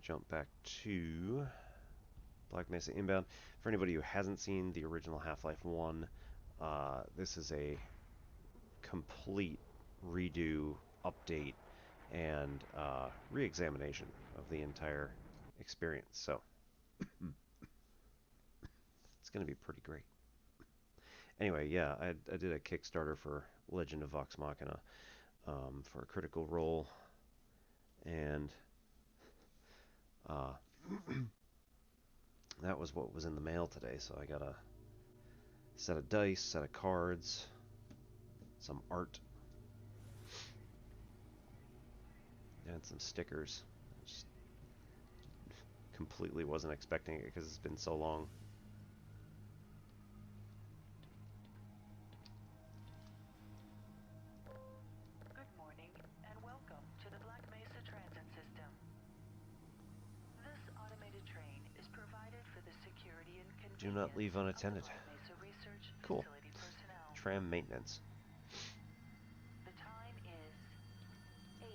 jump back to Black Mesa Inbound. For anybody who hasn't seen the original Half-Life 1, this is a complete redo, update, and re-examination of the entire experience. So it's going to be pretty great. Anyway, yeah, I did a Kickstarter for Legend of Vox Machina for a Critical Role, and that was what was in the mail today. So I got a set of dice, set of cards, some art, and some stickers. Just completely wasn't expecting it because it's been so long. Good morning and welcome to the Black Mesa Transit System. This automated train is provided for the security and convenience Do not leave unattended. of the Black Mesa Research Cool. Facility personnel. Tram maintenance. The time is 8:47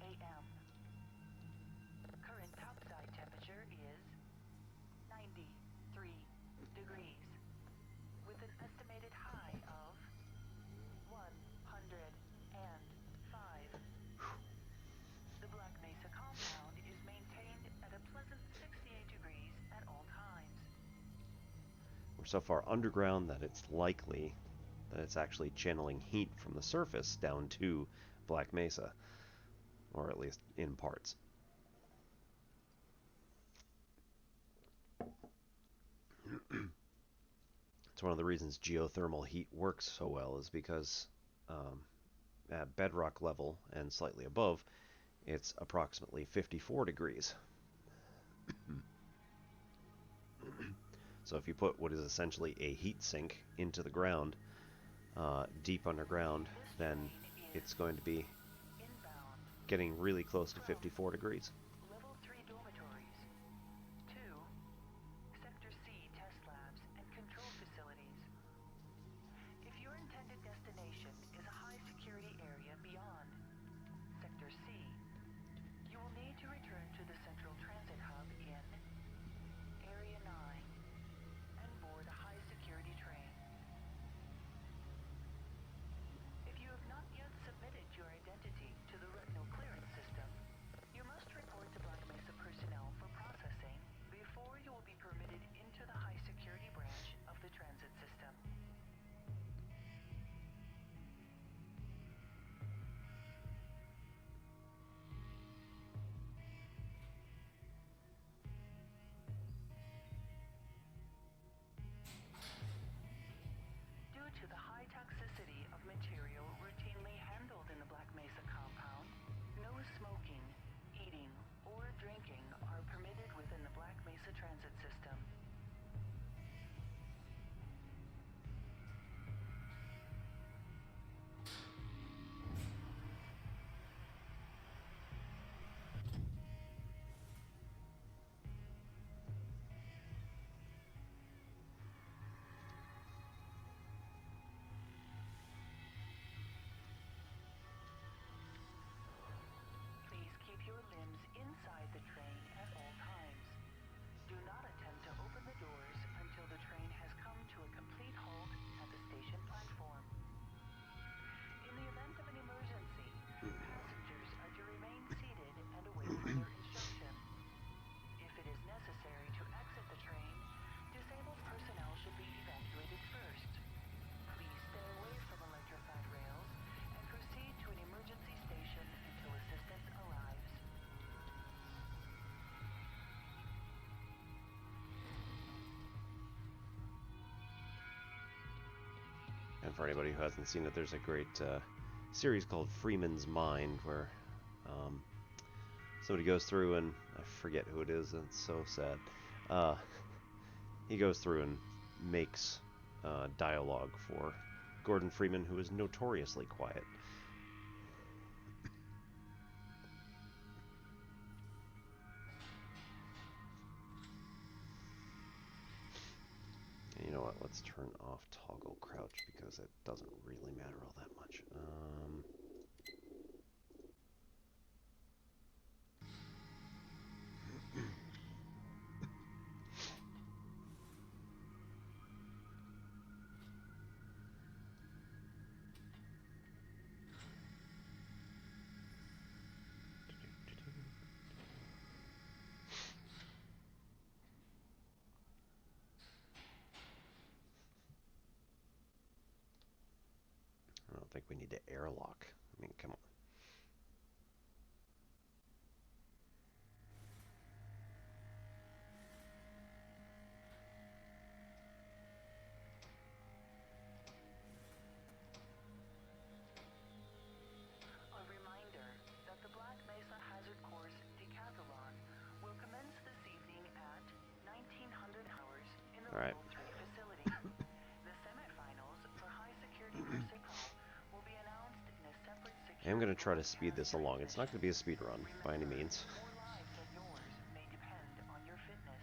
a.m. Current topside temperature is 93 degrees, with an estimated high of 105. The Black Mesa compound is maintained at a pleasant 68 degrees at all times. We're so far underground that it's likely that it's actually channeling heat from the surface down to Black Mesa, or at least in parts. It's one of the reasons geothermal heat works so well, is because at bedrock level and slightly above, it's approximately 54 degrees. So if you put what is essentially a heat sink into the ground, deep underground, then it's going to be getting really close to 54 degrees. Level 3 dormitories, 2 Sector C test labs and control facilities. If your intended destination is a high security area beyond Sector C, you will need to return to the central transit hub in Area 9 and board a high security train. If you have not yet submitted your identity to the retinal clearance system, you must report to Black Mesa personnel for processing before you will be permitted into the high security branch of the transit system. Due to the high toxicity of material routinely handled in the Black Mesa compound, no smoking, eating, or drinking are permitted within the Black Mesa transit system. Please keep your limbs inside the train at all times. Do not attempt to open the doors until the train has come to a complete halt at the station platform. In the event of an emergency, passengers are to remain seated and await further instruction. If it is necessary to exit the train, disabled personnel should be evacuated first. Please stay away from electrified rails and proceed to an emergency station until assistance arrives. And for anybody who hasn't seen it, there's a great series called Freeman's Mind, where somebody goes through, and I forget who it is, and it's so sad. He goes through and makes dialogue for Gordon Freeman, who is notoriously quiet. You know what? Let's turn off toggle crouch because it doesn't really matter all that much. think we need to airlock. I mean, come on. A reminder that the Black Mesa Hazard Course Decathlon will commence this evening at 1900 hours in the All right. Level 3 facility. The semifinals for high security personnel will be announced in a separate I am going to try to security speed this along. It's not going to be a speed run by any Remember, means. more lives than yours may depend on your fitness.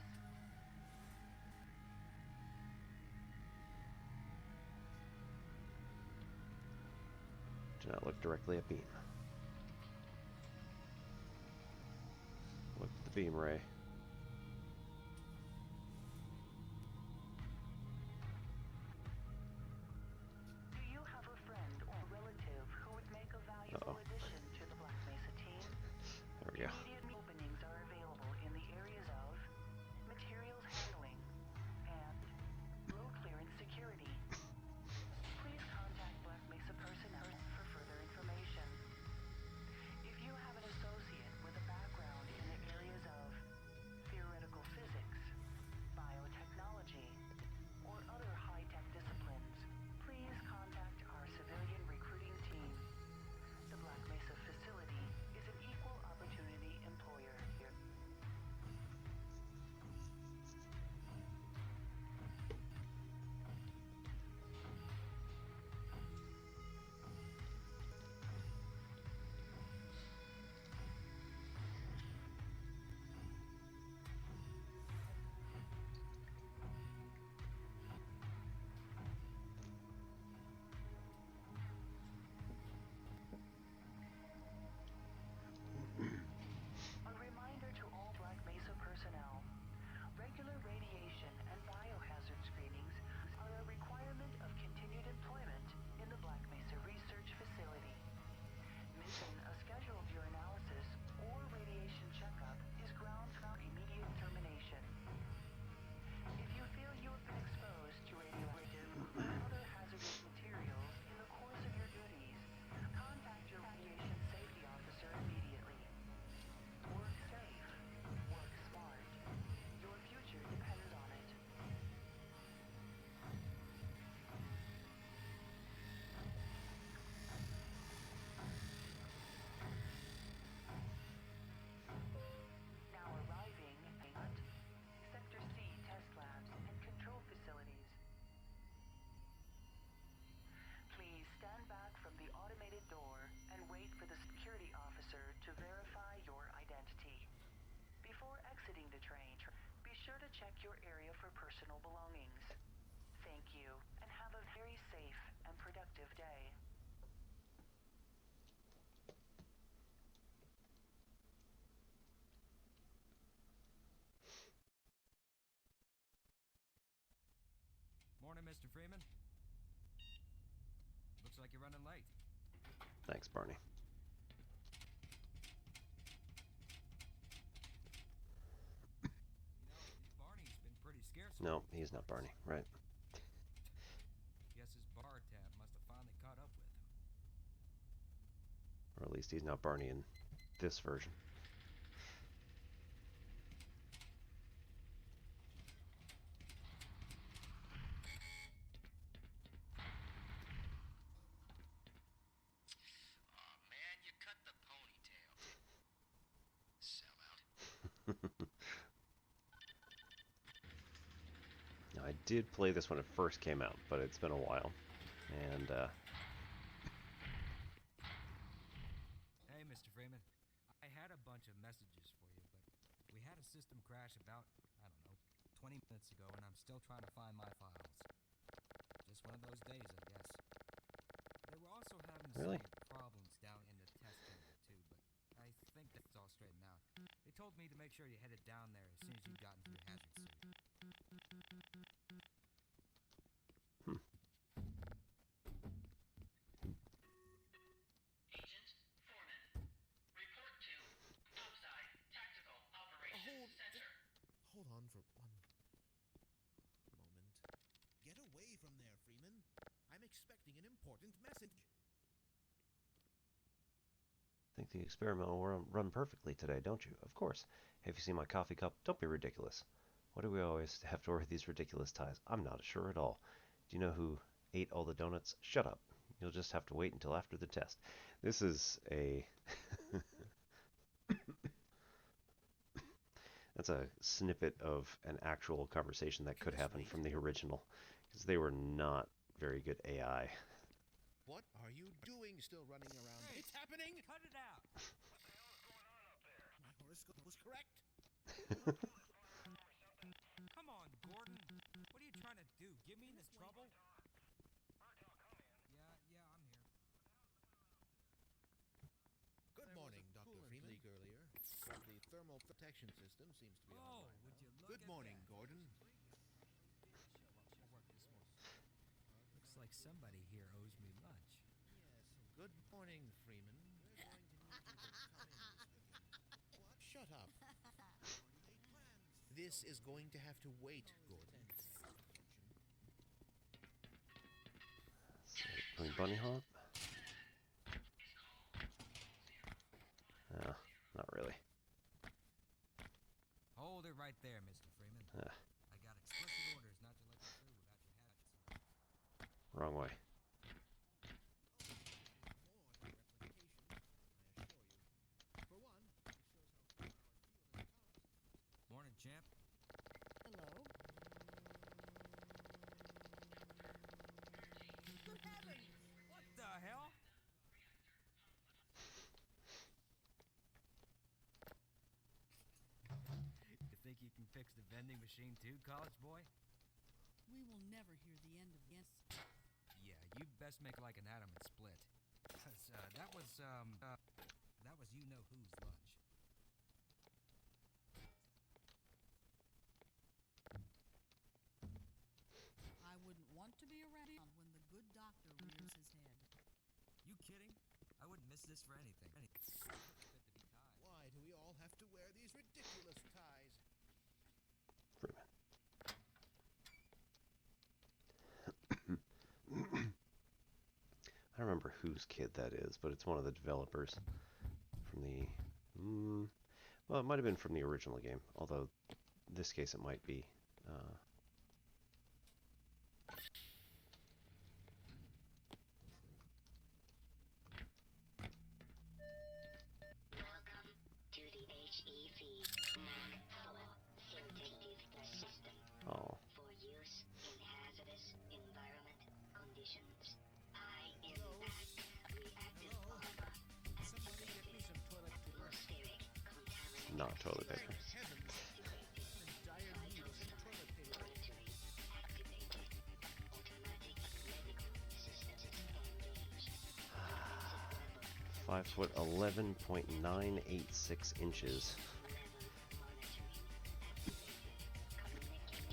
Do not look directly at beam. Look at the beam ray. Do you have a friend or relative who would make a valuable addition to the Black Mesa team? There we go. Immediate openings are available in the areas of materials handling and low clearance security. Please contact Black Mesa personnel for further information. If you have an associate with a background in the areas of theoretical physics, biotechnology, or other high-tech disciplines, please contact our civilian recruiting team. The Black Mesa facility is an equal opportunity employer here. A reminder to all Black Mesa personnel. Regular radiation and biohazard screenings are a requirement of continued employment in the Black Mesa Research Facility. Missing a scheduled urinalysis or radiation checkup is grounds for immediate termination. If you feel you have been exposed to radioactive or other hazardous materials in the course of your duties, contact your radiation safety officer immediately. Work safe. Work smart. Your future depends on it. Now arriving at Sector C test labs and control facilities. Please stand back from the automated door and wait for the security officer to verify your identity. Before exiting the train, be sure to check your area for personal belongings. Thank you, and have a very safe and productive day. Morning, Mr. Freeman. Looks like you're running late. Thanks, Barney. Barney's been pretty scarce. No, he's not Barney. Right. Guess his bar tab must have finally caught up with him. Or at least he's not Barney in this version. Aw, man, you cut the ponytail. Sellout. Now, I did play this when it first came out, but it's been a while. And, Hey, Mr. Freeman. I had a bunch of messages for you, but we had a system crash about, I don't know, 20 minutes ago, and I'm still trying to find my files. Just one of those days, I guess. They were also having Really? some problems down in the test chamber, too, but I think that's all straightened out. They told me to make sure you headed down there as soon as you got into your hazard suit. Agent Foreman, report to Topside Tactical Operations Center. Hold on for one moment. Get away from there, Freeman. I'm expecting an important message. Think the experiment will run perfectly today, don't you? Of course. Have you seen my coffee cup? Don't be ridiculous. Why do we always have to wear these ridiculous ties? I'm not sure at all. Do you know who ate all the donuts? Shut up. You'll just have to wait until after the test. This is a... That's a snippet of an actual conversation that could happen from the original, because they were not very good AI. What are you doing still running around? Hey, It's happening! cut it out! My horoscope was correct. Come on, Gordon. What are you trying to do? Get me into trouble? Yeah, I'm here. Good morning, Dr. Freeman. Leak earlier, but the thermal protection system seems to be Oh, online. would you look Good at morning, that. Gordon. Looks like somebody here owes me lunch. Yes. Good morning, Freeman. We're going to need you to come in this weekend. What? Shut up. This is going to have to wait, Gordon. Green bunny hop? Not really. Hold it right there, Mr. Freeman. I got explicit orders not to let you through without your hat. Wrong way. Morning, champ. Hello? Good heavens! What the hell? You think you can fix the vending machine too, college boy? We will never hear the end of this. Yeah, you best make like an atom and split. 'Cause, that was you-know-whose lunch. I wouldn't want to be around when the good doctor rears his head. You kidding? I wouldn't miss this for anything. Why do we all have to wear these ridiculous ties? Freeman. I don't remember whose kid that is, but it's one of the developers from the... well, it might have been from the original game, although in this case it might be... Welcome to the HEV makeover synthetic system oh, for use in hazardous environment conditions. High impact reactive polymer activated. Atmospheric contaminant not toilet paper. Heavens! Dire need of some toilet paper. monitoring activated. Automatic medical systems engaged. 5 foot 11.986 inches.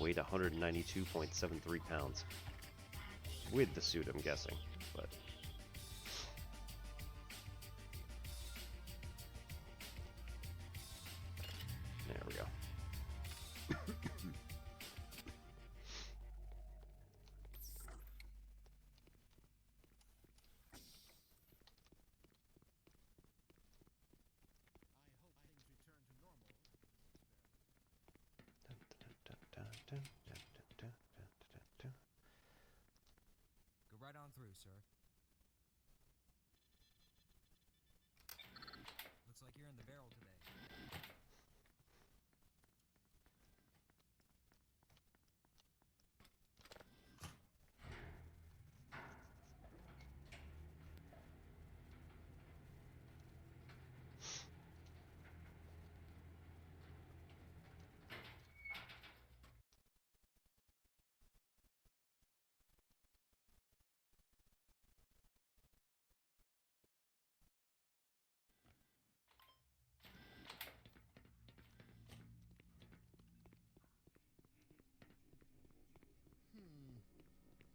Weighed 192.73 pounds. With the suit, I'm guessing, but... There we go. Go right on through, sir. Looks like you're in the barrel today.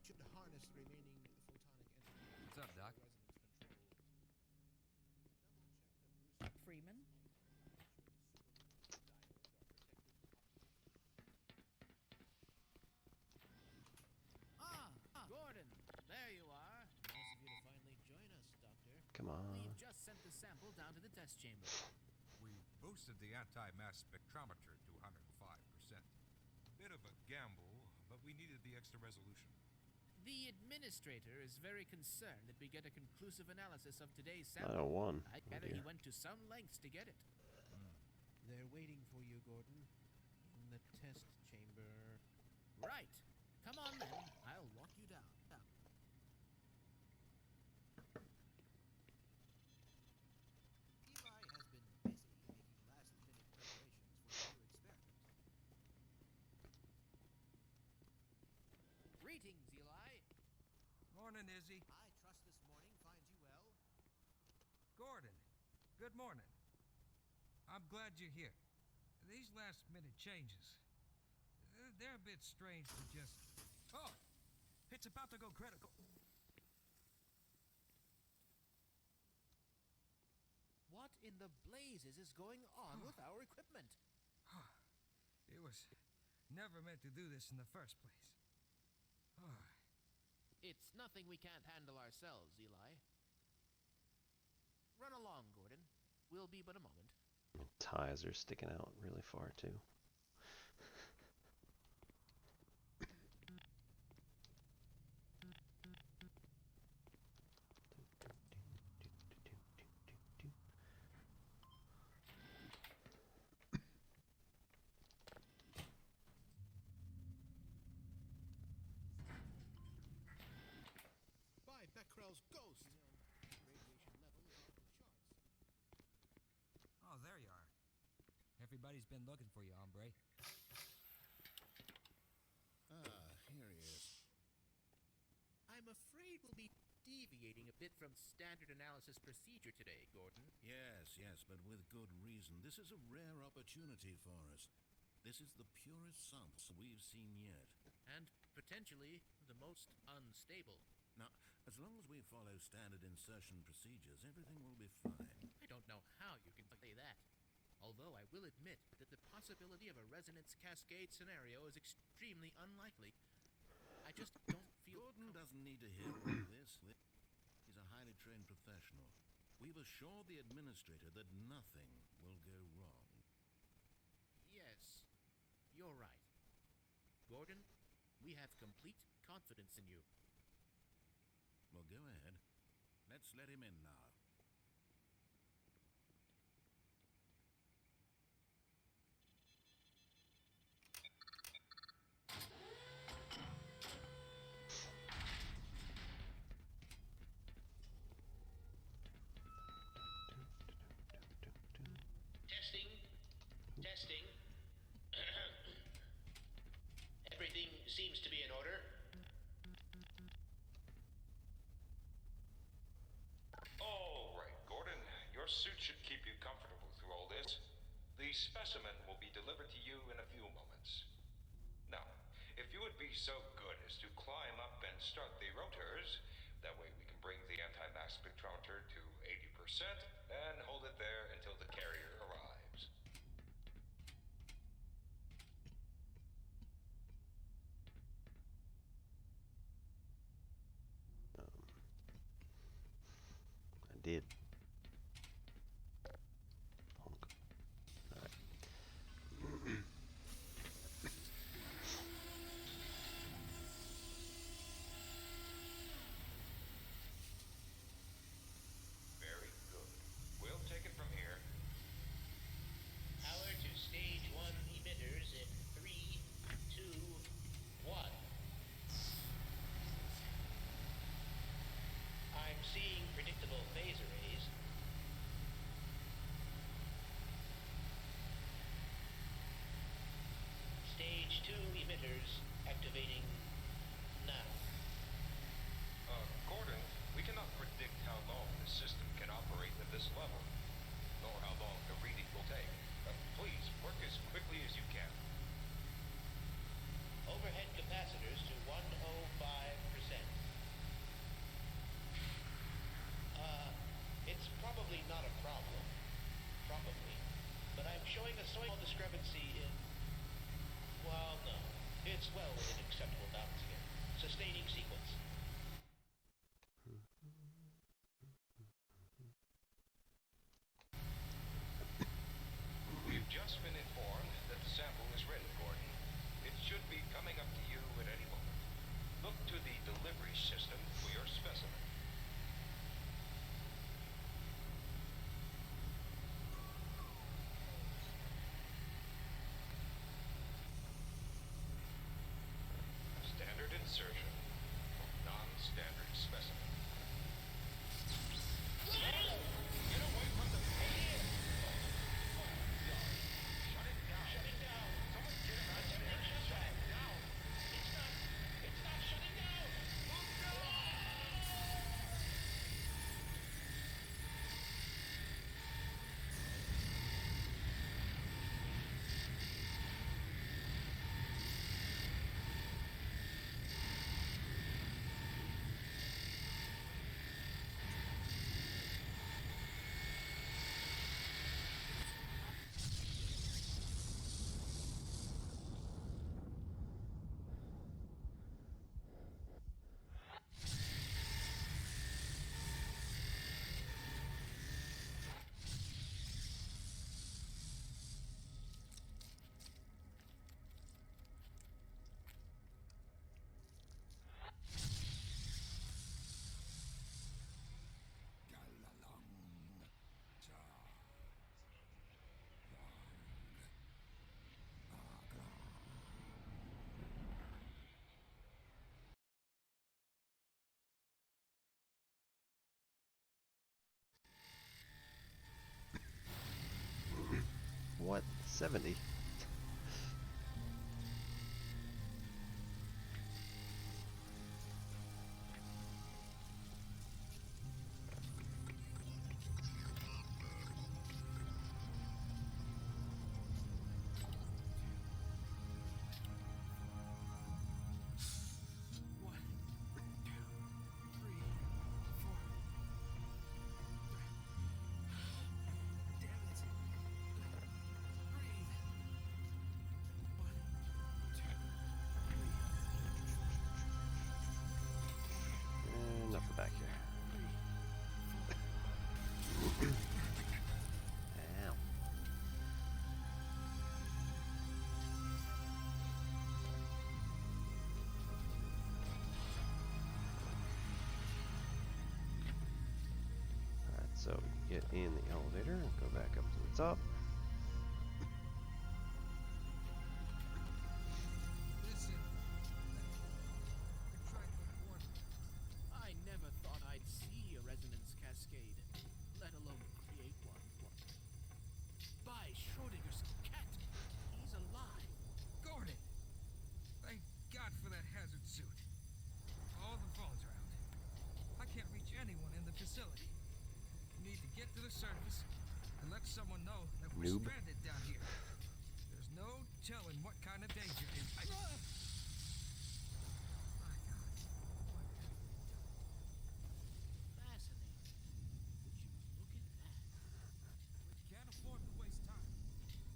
Should harness the remaining photonic energy. What's up, Doc? Residence control. Freeman? Gordon, there you are. Nice of you to finally join us, Doctor. Come on. We've just sent the sample down to the test chamber. We boosted the anti-mass spectrometer to 105%. Bit of a gamble, but we needed the extra resolution. The administrator is very concerned that we get a conclusive analysis of today's sample. 901. I Oh, gather dear. he went to some lengths to get it. They're waiting for you, Gordon. In the test chamber. Right. Come on then. I'll walk you down. Eli has been busy making last-minute preparations for the new experiment. Greetings, Eli. Morning, Izzy. I trust this morning finds you well. Gordon, good morning. I'm glad you're here. These last-minute changes, they're a bit strange to just... Oh! It's about to go critical. What in the blazes is going on with our equipment? It was never meant to do this in the first place. It's nothing we can't handle ourselves, Eli. Run along, Gordon. We'll be but a moment. Ties are sticking out really far too. By Becquerel's ghost! Radiation level is off the charts. Oh, there you are. Everybody's been looking for you, hombre. Here he is. I'm afraid we'll be deviating a bit from standard analysis procedure today, Gordon. Yes, but with good reason. This is a rare opportunity for us. This is the purest sample we've seen yet. And potentially the most unstable. Now, as long as we follow standard insertion procedures, everything will be fine. I don't know how you can say that. Although I will admit that the possibility of a resonance cascade scenario is extremely unlikely. I just don't feel... Gordon doesn't need to hear all this. He's a highly trained professional. We've assured the administrator that nothing will go wrong. Yes, you're right. Gordon, we have complete confidence in you. Well, go ahead. Let's let him in now. Testing. Everything seems to be in order. All right, Gordon. Your suit should keep you comfortable through all this. The specimen will be delivered to you in a few moments. Now, if you would be so good as to climb up and start the rotors, that way we can bring the anti-mass spectrometer to 80% and hold it there until the carrier arrives. I did. Honk. Alright. Very good. We'll take it from here. Power to stage 1 emitters in 3, 2, 1. I'm seeing predictable phase arrays. Stage 2 emitters activating now. Gordon, we cannot predict how long the system can operate at this level, nor how long the reading will take. Please, work as quickly as you can. Overhead capacitors to 105%. It's probably not a problem. Probably. But I'm showing a small discrepancy in... Well, no. It's well within acceptable bounds here. Sustaining sequence. Look to the delivery system for your specimen. Standard insertion. Non-standard specimen. Get away from the pin! Shut it down. Shut it down. Someone get him out of there. Shut it down. It's not shutting down. Move down. What? 70? Nothing back here. Ow. Alright, so we get in the elevator and go back up to the top. Listen. I tried to warn you. I never thought I'd see a resonance cascade, let alone create one. By Schrodinger's cat, he's alive. Gordon! Thank God for that hazard suit. All the phones are out. I can't reach anyone in the facility. You need to get to the surface and let someone know that we're Noob. stranded down here. There's no telling what kind of danger is. My God. What have you done? Fascinating. Would you look at that? We can't afford to waste time.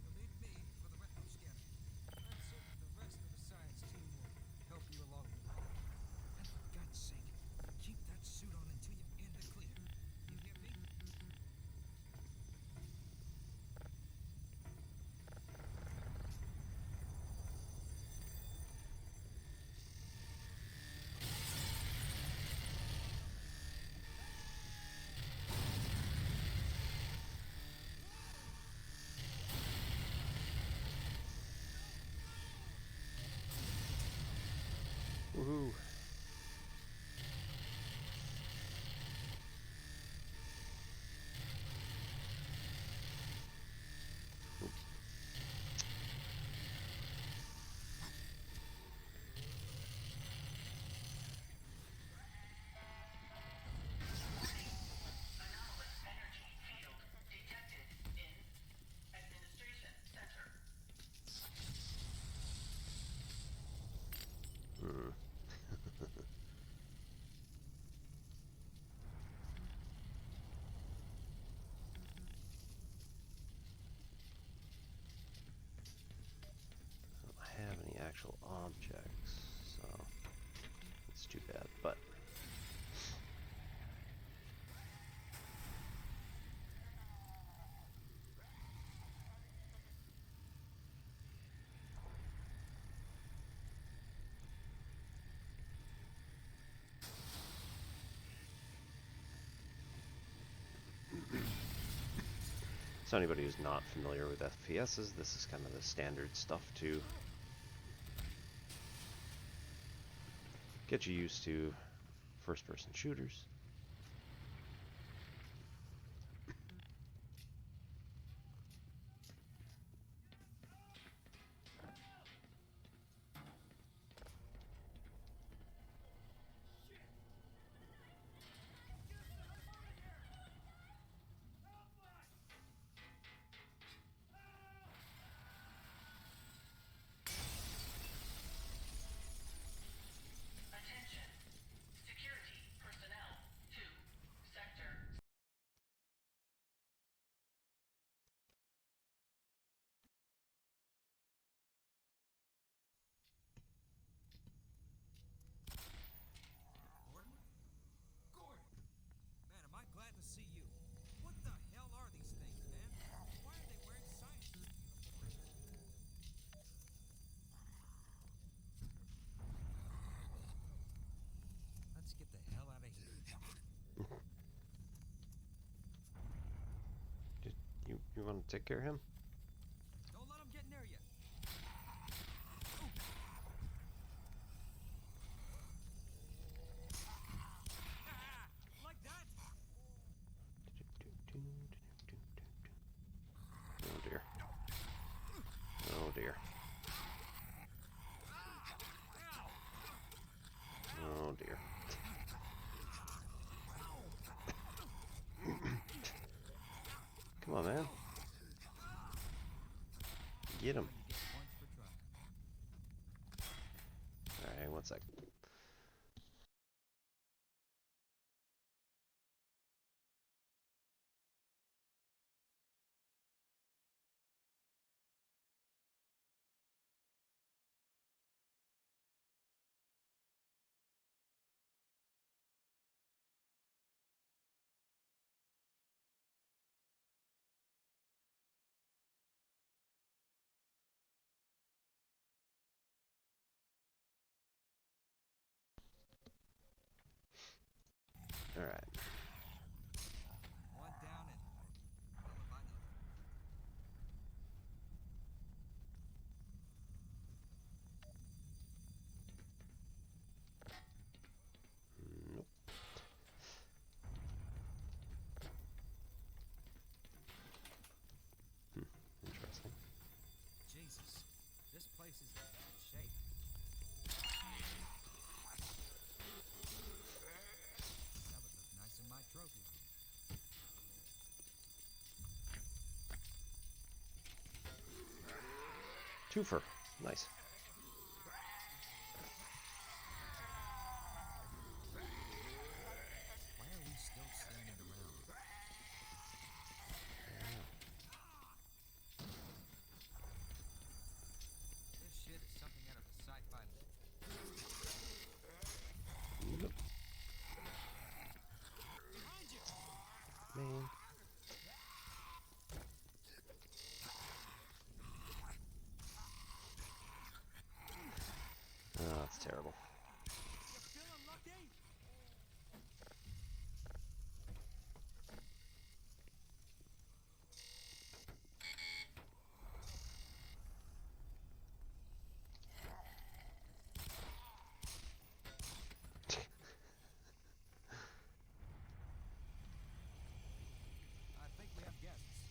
You'll need me for the retinal scanner. I'm certain the rest of the science team will help you along the way. And for God's sake, keep that suit on until you're in the clear. You hear me? So anybody who's not familiar with FPSs, this is kind of the standard stuff to get you used to first-person shooters. Attention. Security personnel to sector. Gordon? Gordon! Man, am I glad to see you. What the hell are these things, man? Why are they wearing science uniforms? Let's get the hell out of here. You want to take care of him? Don't let them get near you. Like that? Oh dear. Oh dear. Oh dear. Come on, man. Get him. You get points for trying. Alright, 1 sec. Alright. One down and hell if I know. Nope. Interesting. Jesus, this place is in bad shape. That would look nice in my trophy room. Twofer. Nice. Why are we still standing around? This shit is something out of a sci-fi movie. Nope. Behind you! Man. Oh, that's terrible. You feeling lucky? I think we have guests.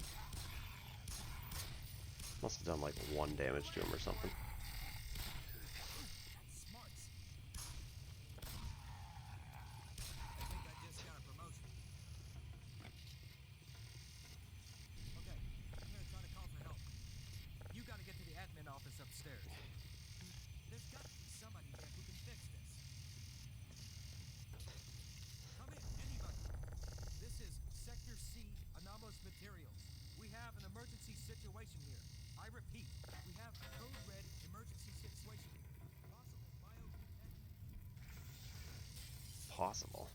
Must have done like 1 damage to him or something. Smarts. I think I just got a promotion. Okay, I'm gonna try to call for help. You gotta get to the admin office upstairs. There's got to be somebody here who can fix this. Come in, anybody. This is Sector C, Anomalous Materials. We have an emergency situation here. I repeat, we have a code red emergency situation here. Possible biocontamination. Possible.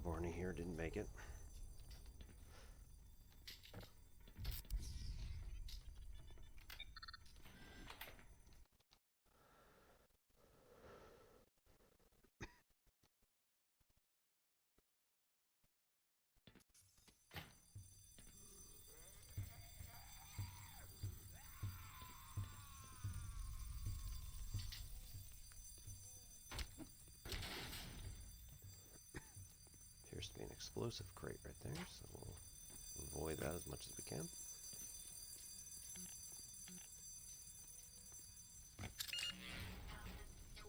Borny here didn't make it. Appears to be an explosive crate right there, so we'll avoid that as much as we can. 20%.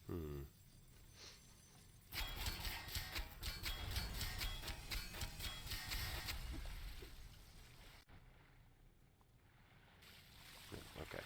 Hmm. Okay.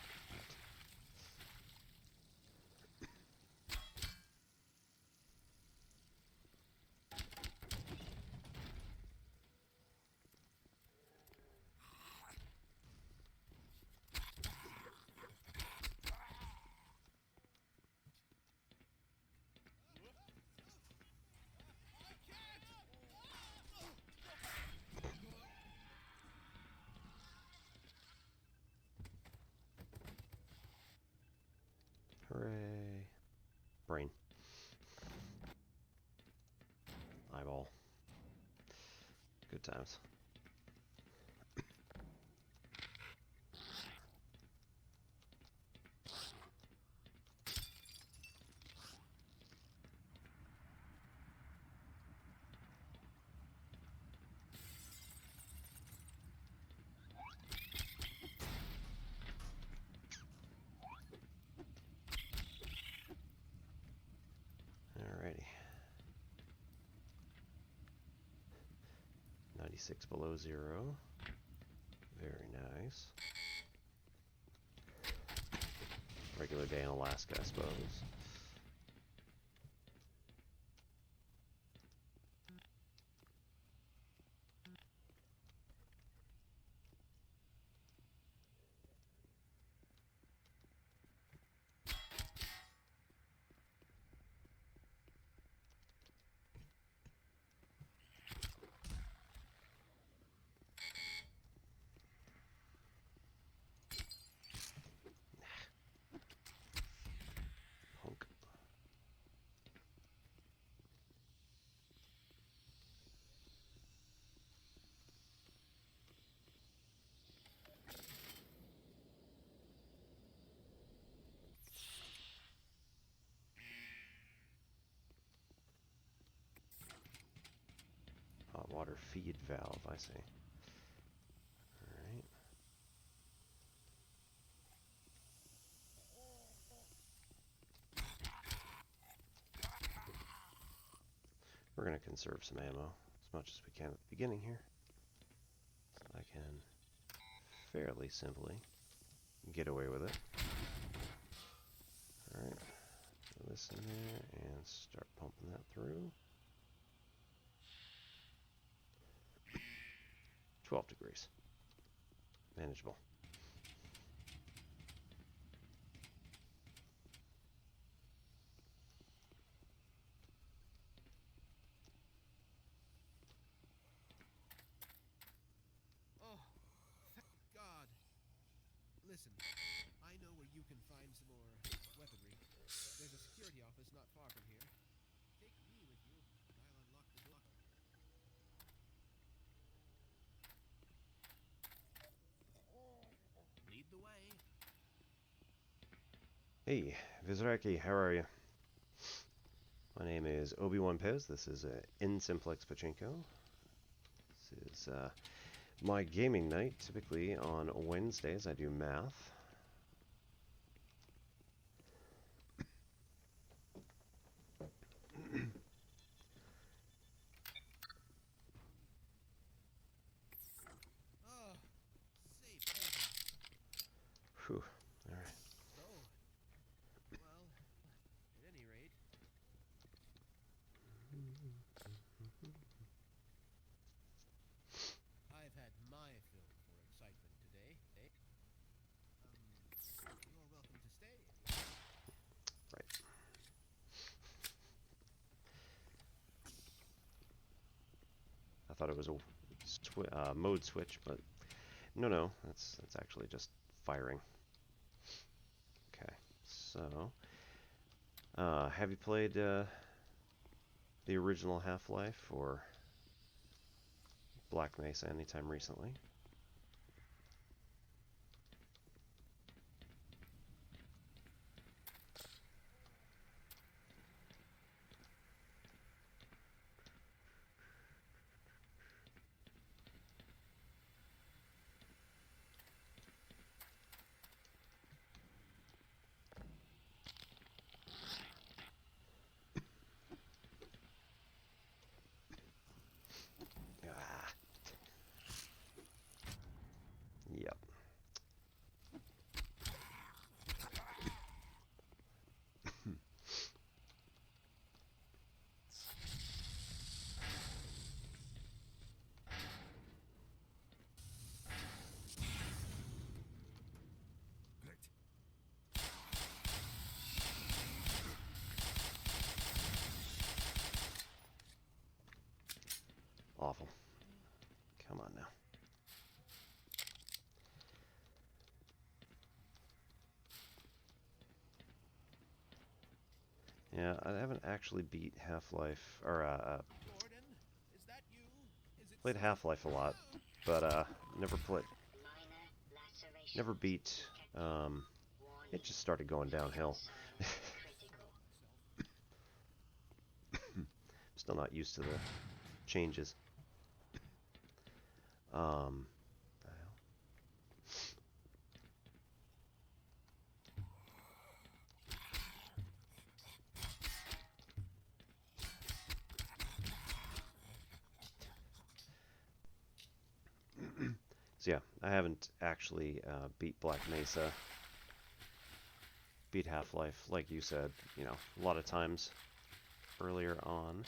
Hooray. Brain. Eyeball. Good times. Alrighty. 96 below zero. Very nice. Regular day in Alaska, I suppose. Punk. Hot water feed valve, I see. Alright. We're going to conserve some ammo as much as we can at the beginning here. So I can fairly simply get away with it. Alright. Throw this in there and start pumping that through. 12 degrees. Manageable. Oh, thank God. Listen, I know where you can find some more weaponry. There's a security office not far from here. Take me with you, and I'll unlock the door. Lead the way. Hey, Vizraki, how are you? My name is Obi-Wan Pez. This is In Simplex Pachinko. This is my gaming night. Typically on Wednesdays I do math. Oh, safe haven. Whew. Alright. So, well, at any rate, I've had my fill for excitement today. thought it was a mode switch, but no, that's actually just firing. Okay, so have you played the original Half-Life or Black Mesa anytime recently? Ah. Yep. Awful. Come on now. Yeah, I haven't actually beat Half-Life, or Gordon, is that you? Is it played safe? Half-Life a lot, but never beat. It just started going downhill. Still not used to the changes. So yeah, I haven't actually beat Black Mesa, beat Half-Life, like you said, a lot of times earlier on.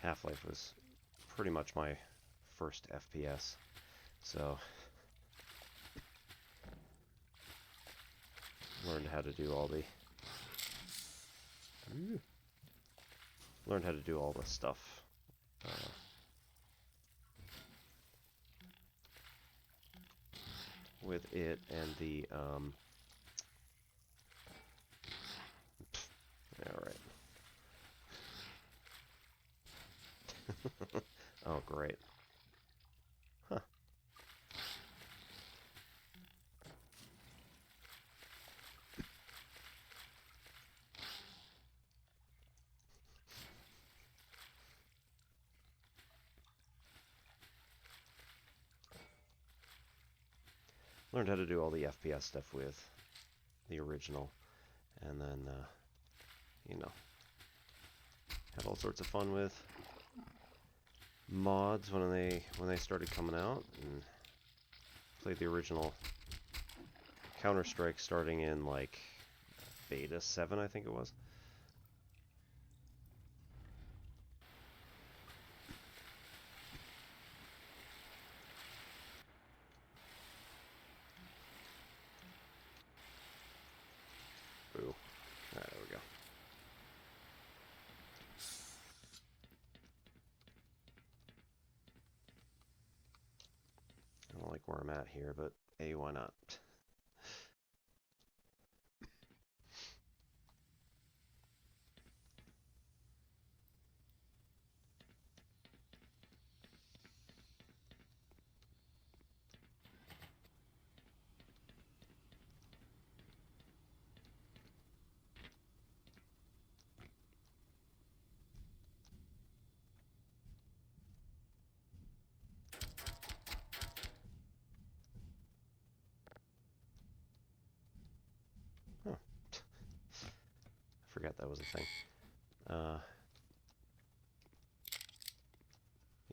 Half-Life was pretty much my first FPS, so learned how to do all the stuff with it and the all right. Oh, great. Huh. Learned how to do all the FPS stuff with the original, and then, had all sorts of fun with mods when they started coming out, and played the original Counter-Strike starting in like Beta 7, I think it was. Boo. There we go. I don't like where I'm at here, but hey, why not? forget that was a thing.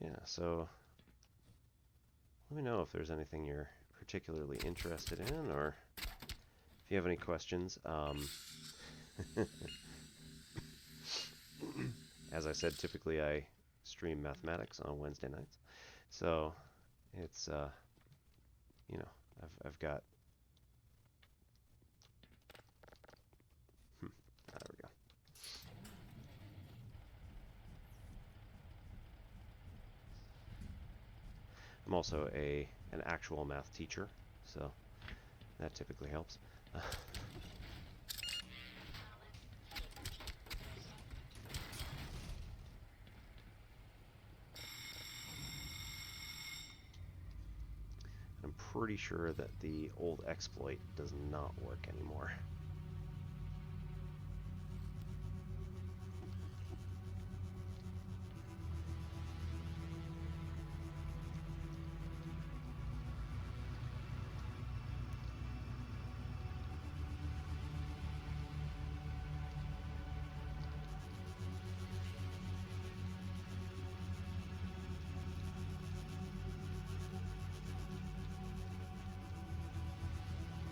Yeah, so let me know if there's anything you're particularly interested in, or if you have any questions. As I said, typically I stream mathematics on Wednesday nights, so it's you know, I've got there we go. I'm also an actual math teacher, so that typically helps. I'm pretty sure that the old exploit does not work anymore.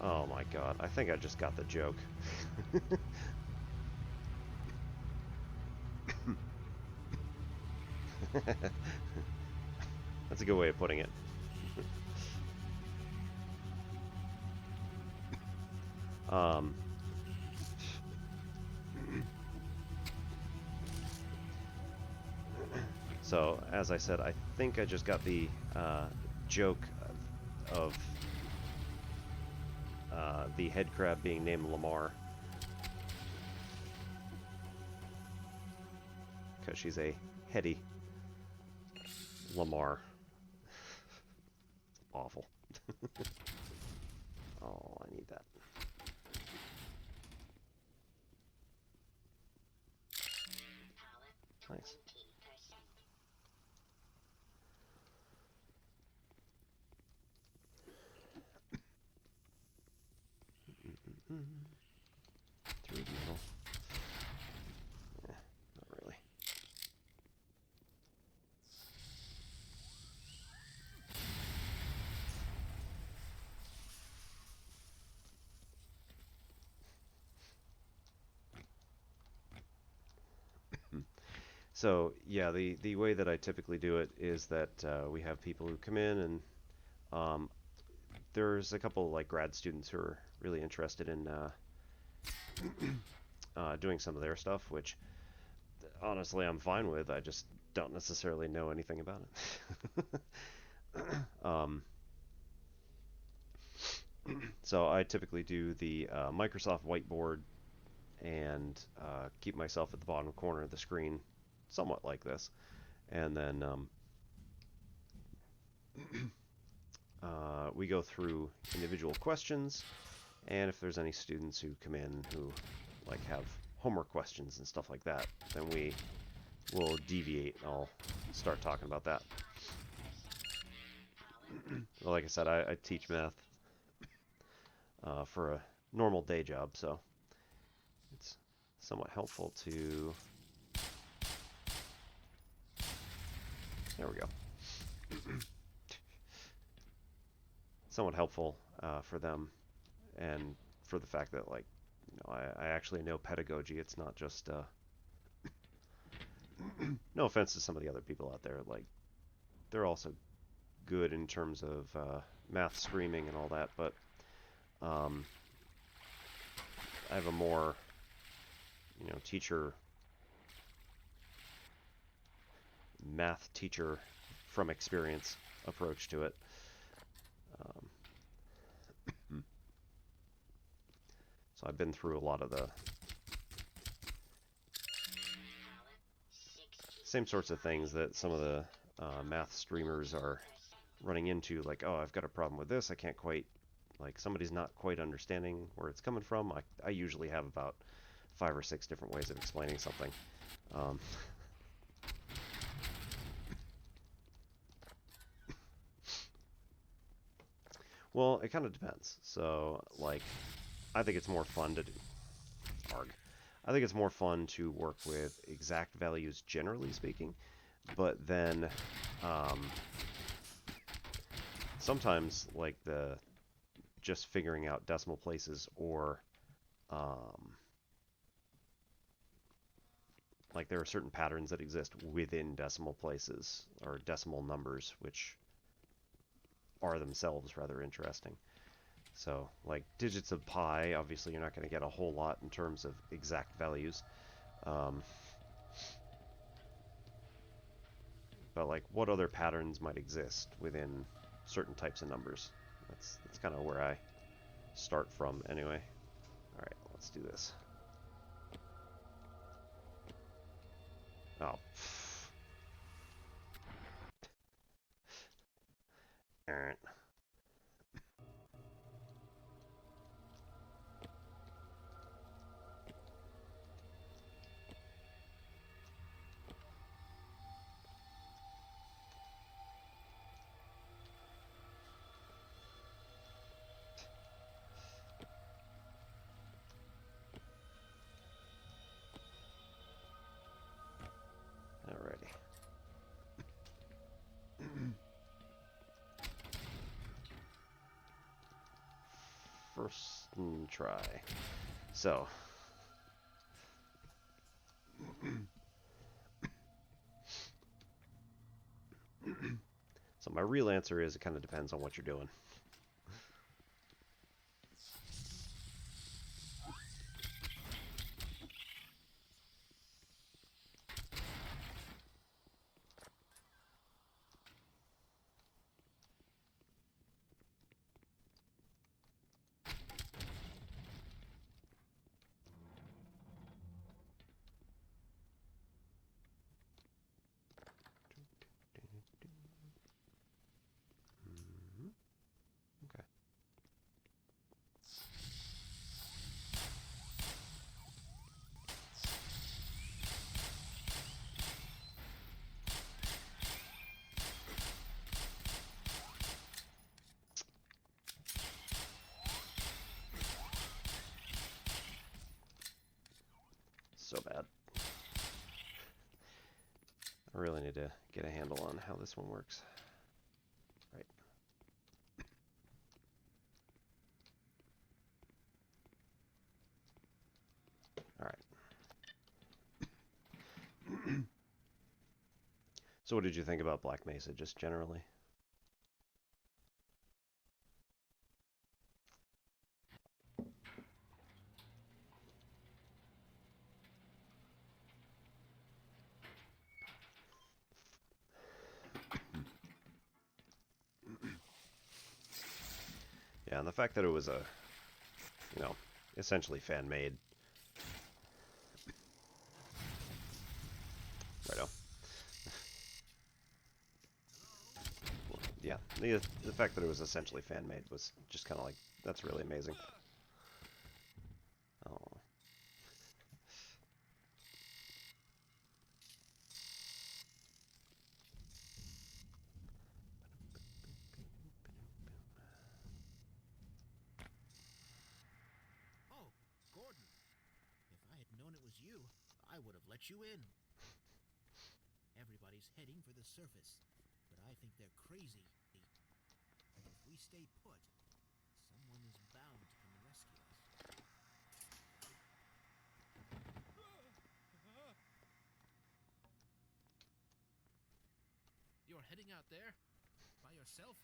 Oh my god, I think I just got the joke. That's a good way of putting it. So, as I said, I think I just got the joke of the head crab being named Lamar. Because she's a heady Lamar. Awful. Oh, I need that. Nice. Through the middle. Yeah, not really. So yeah, the way that I typically do it is that we have people who come in, and there's a couple like grad students who are really interested in doing some of their stuff, which honestly I'm fine with. I just don't necessarily know anything about it. So I typically do the Microsoft whiteboard and keep myself at the bottom corner of the screen, somewhat like this, and then we go through individual questions, and if there's any students who come in who like have homework questions and stuff like that, then we will deviate and I'll start talking about that. Well, like I said, I teach math for a normal day job, so it's somewhat helpful to... There we go. Somewhat helpful for them, and for the fact that, like, you know, I actually know pedagogy. It's not just no offense to some of the other people out there, like, they're also good in terms of math screaming and all that, but I have a more, you know, math teacher from experience approach to it. So I've been through a lot of the same sorts of things that some of the math streamers are running into, like, oh, I've got a problem with this, I can't quite, like, somebody's not quite understanding where it's coming from. I usually have about 5 or 6 different ways of explaining something. Well, it kind of depends. So, like, I think it's more fun to do. Arg. I think it's more fun to work with exact values, generally speaking, but then sometimes like just figuring out decimal places or like there are certain patterns that exist within decimal places or decimal numbers, which are themselves rather interesting. So, like digits of pi, obviously you're not going to get a whole lot in terms of exact values. But like, what other patterns might exist within certain types of numbers? That's kind of where I start from, anyway. All right, let's do this. Oh. All right. Alrighty. First try. So. So my real answer is it kind of depends on what you're doing. Okay. So bad. I really need to get a handle on how this one works. Right. All right. So what did you think about Black Mesa, just generally? Yeah, and the fact that it was essentially fan-made. Righto. Yeah, the fact that it was essentially fan-made was just kind of like, that's really amazing. Oh. Oh, Gordon. If I had known it was you, I would have let you in. Everybody's heading for the surface, but I think they're crazy. If we stay put, someone is bound to come and rescue us. You're heading out there? By yourself?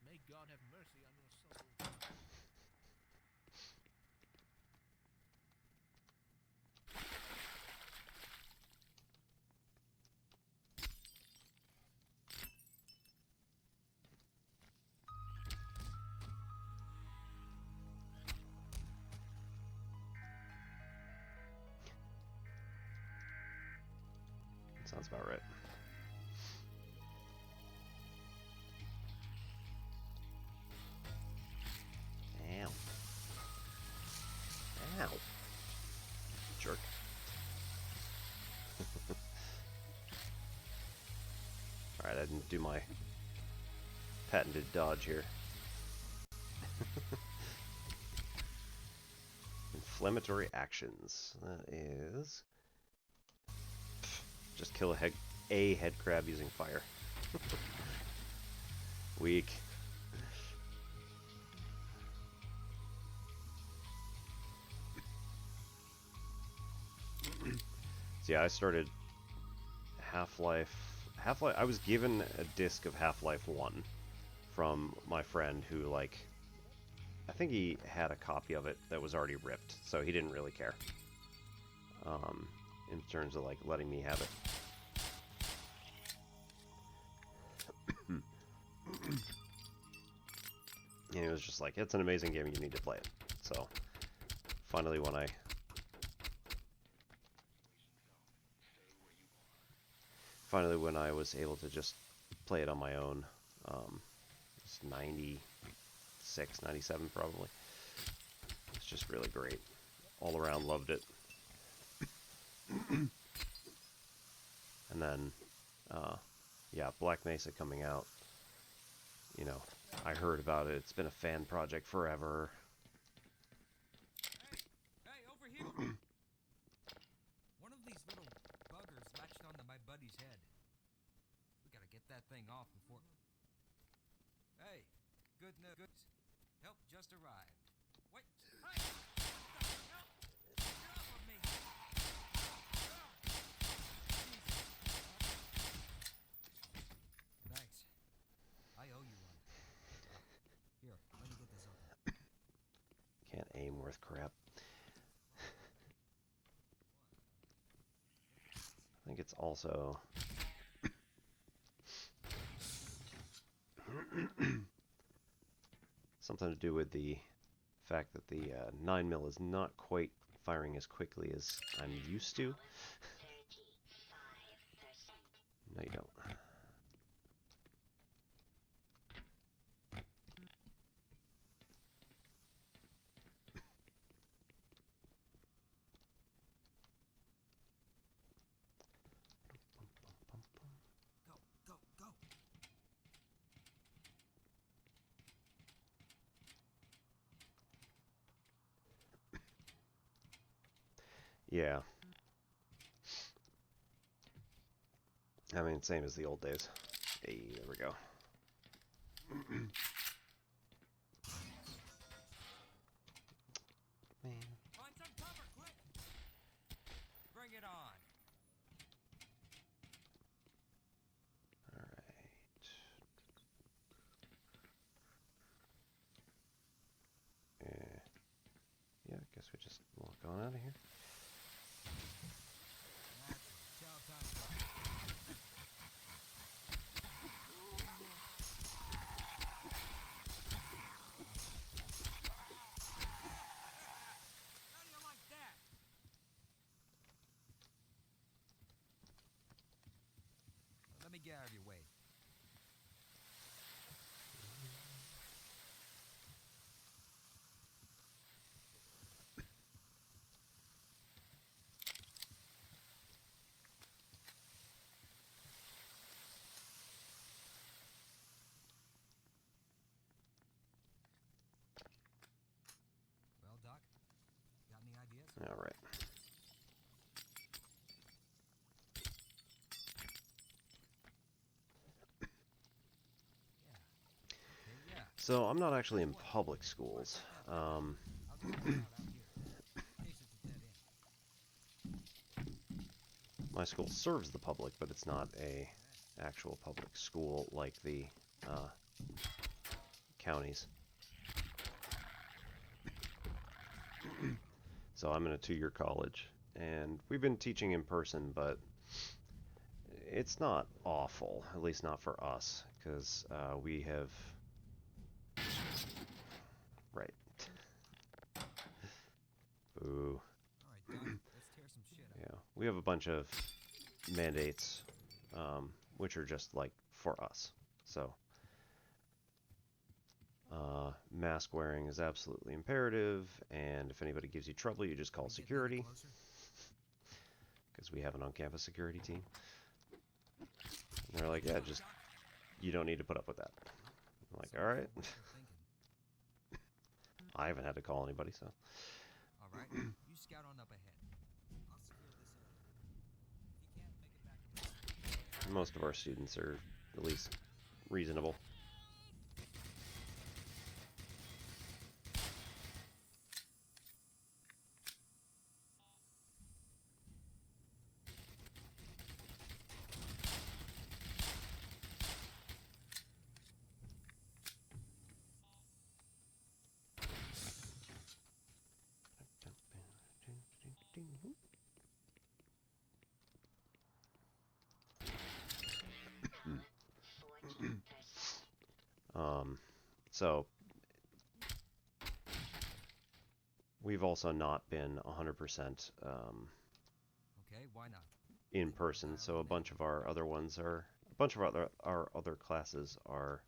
May God have mercy on your soul. Sounds about right. Ow. Ow. Jerk. Alright, I didn't do my patented dodge here. And inflammatory actions. That is just kill a head crab using fire. Weak. So yeah, I started Half-Life. I was given a disc of Half-Life 1 from my friend who, like, I think he had a copy of it that was already ripped, so he didn't really care. In terms of, like, letting me have it. And he was just like, it's an amazing game, you need to play it. So, finally when I was able to just play it on my own, it's 96, 97 probably. It's just really great. All around loved it. And then, yeah, Black Mesa coming out, you know, I heard about it. It's been a fan project forever. Hey, over here! One of these little buggers latched onto my buddy's head. We gotta get that thing off before... Hey, good news. Help just arrived. Wait! Hey! Help! Get off of me! Thanks. I owe you one. Here, let me get this open. Can't aim worth crap. I think it's also... something to do with the fact that the 9mm is not quite firing as quickly as I'm used to. No, you don't. Go, go, go! Yeah. I mean, same as the old days. Hey, there we go. Man. Find some cover, quick! Bring it on! Alright. Yeah, I guess we just walk on out of here. Chow time. How do you like that? Let me get out of your way. Well, Doc, got any ideas? Alright. Yeah. So, I'm not actually in public schools. I'll just hang out out here. In case it's a dead end. My school serves the public, but it's not a actual public school like the counties. So I'm in a 2-year college, and we've been teaching in person, but it's not awful, at least not for us, because we have... Right. Boo. Alright, Doc, let's tear some shit up. Yeah, we have a bunch of mandates, which are just, like, for us. So, mask wearing is absolutely imperative, and if anybody gives you trouble, you just call security. Because we have an on-campus security team. And they're like, yeah, just, you don't need to put up with that. I'm like, alright. I haven't had to call anybody, so. right? You scout on up ahead. I'll secure this area. If you can't make it back to Most of our students are at least reasonable. So we've also not been 100% Okay, why not? in person. So a bunch of our other ones are a bunch of our other classes are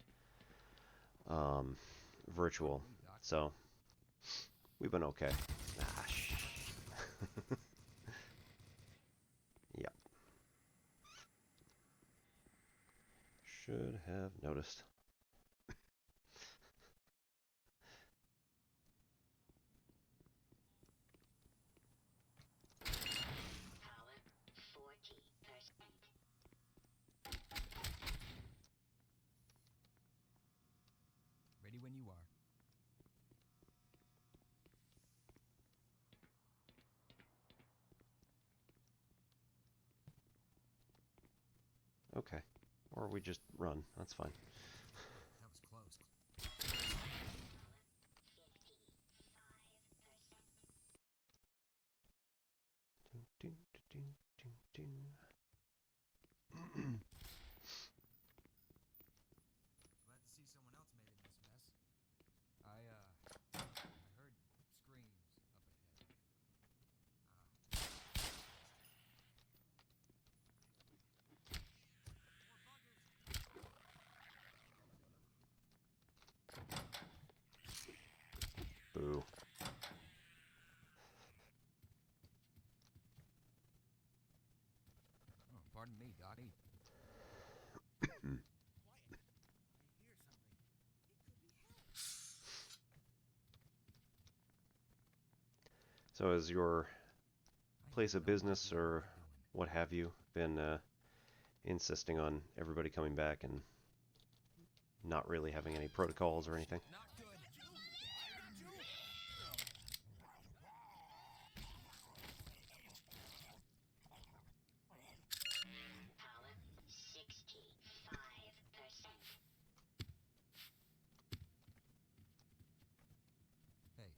virtual. So we've been okay. Ah, yeah. Should have noticed. Power 40%. Ready when you are. Okay. Or we just run. That's fine. That was close. Glad to see someone else made it in this mess. I heard screams up ahead. Boo. Oh, pardon me, Dottie. So has your place of business or what have you been insisting on everybody coming back and not really having any protocols or anything? Not good. Power 65%. Hey,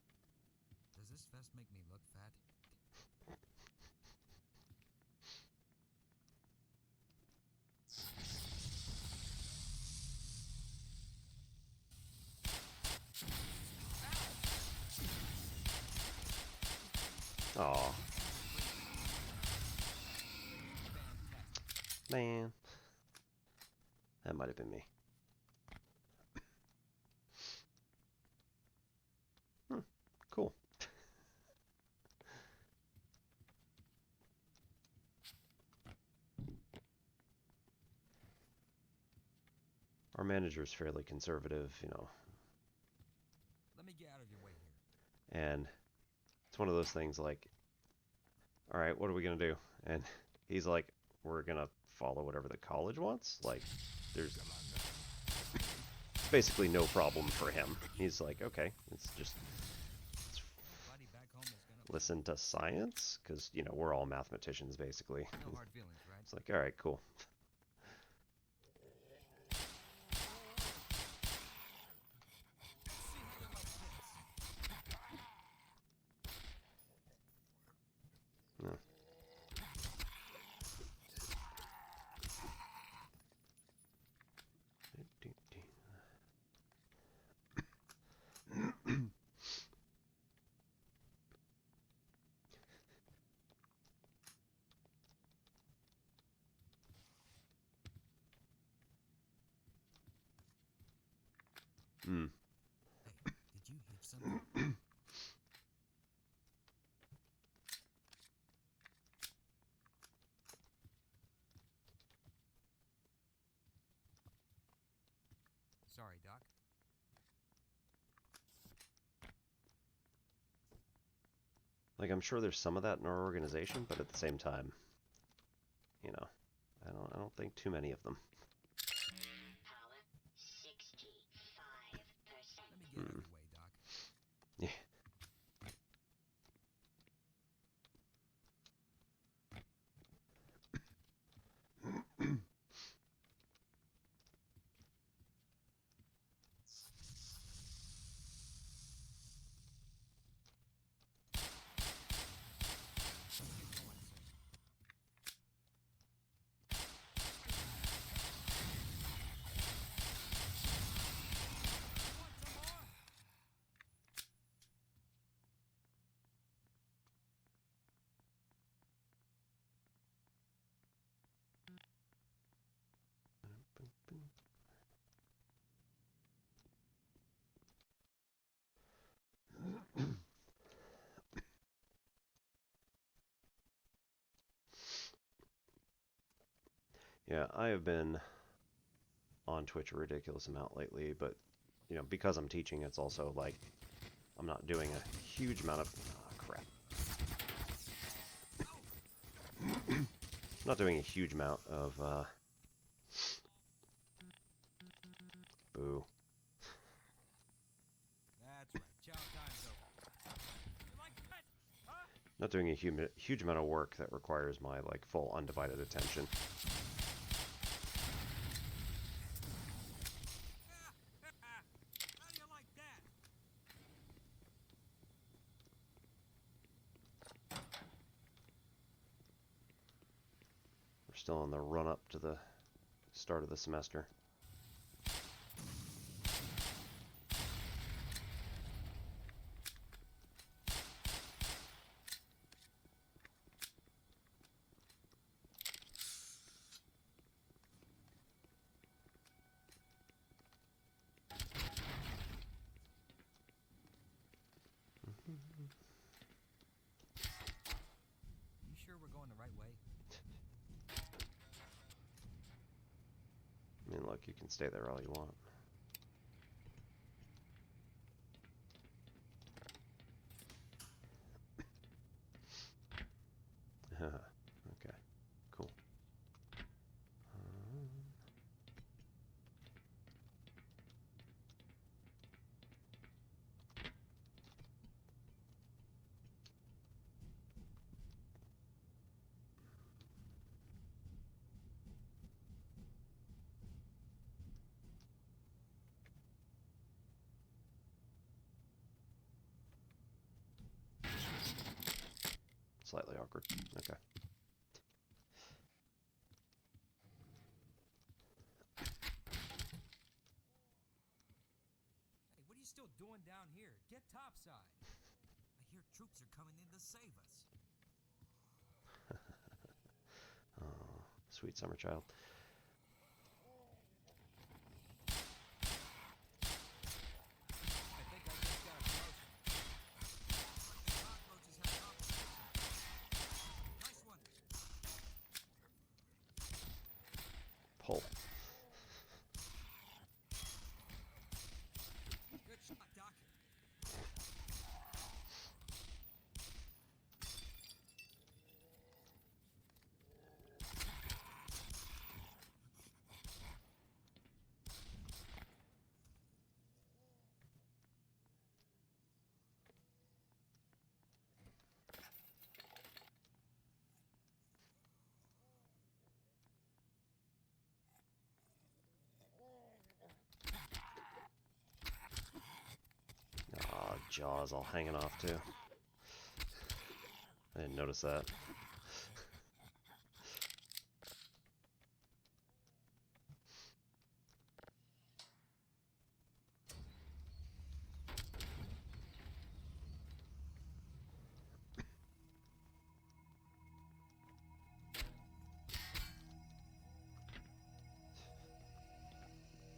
does this vest make me look fat? Aw. Man. That might have been me. Cool. Our manager's fairly conservative, you know, Let me get out of your way here. and it's one of those things like, all right, what are we gonna do? And he's like, we're gonna follow whatever the college wants. Like, there's basically no problem for him. He's like, okay, it's just Buddy back home is gonna listen to science, because you know we're all mathematicians basically. no hard feelings, right? It's like, all right, cool. No. Hmm. Hey, did you hit something? Sorry, Doc. Like, I'm sure there's some of that in our organization, but at the same time, you know, I don't think too many of them. Power 65%. Let me get out of your way, Doc. Yeah. Yeah, I have been on Twitch a ridiculous amount lately, but you know, because I'm teaching, it's also like I'm not doing a huge amount of crap. Not doing a huge amount of boo. That's right. Chow time's over. You like that? Huh? Not doing a huge amount of work that requires my like full undivided attention. How do you like that? We're still in the run up to the start of the semester. You sure we're going the right way? I mean, look, you can stay there all you want. Okay, cool. Slightly awkward. Okay. Hey, what are you still doing down here? Get topside. I hear troops are coming in to save us. Oh, sweet summer child. I think I just got a promotion. Cockroaches have competition. Nice one. Pull. Good shot, Doc. Aw, jaws all hanging off too. I didn't notice that.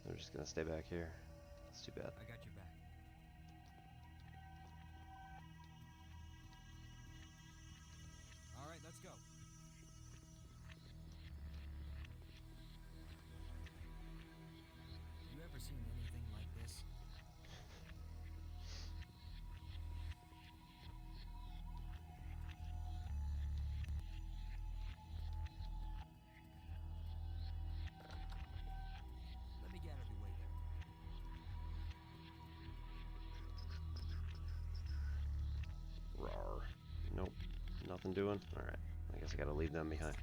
They're just gonna stay back here. It's too bad. I got your back. All right, let's go. You ever seen anything like this? Nothing doing? Alright. I guess I gotta leave them behind.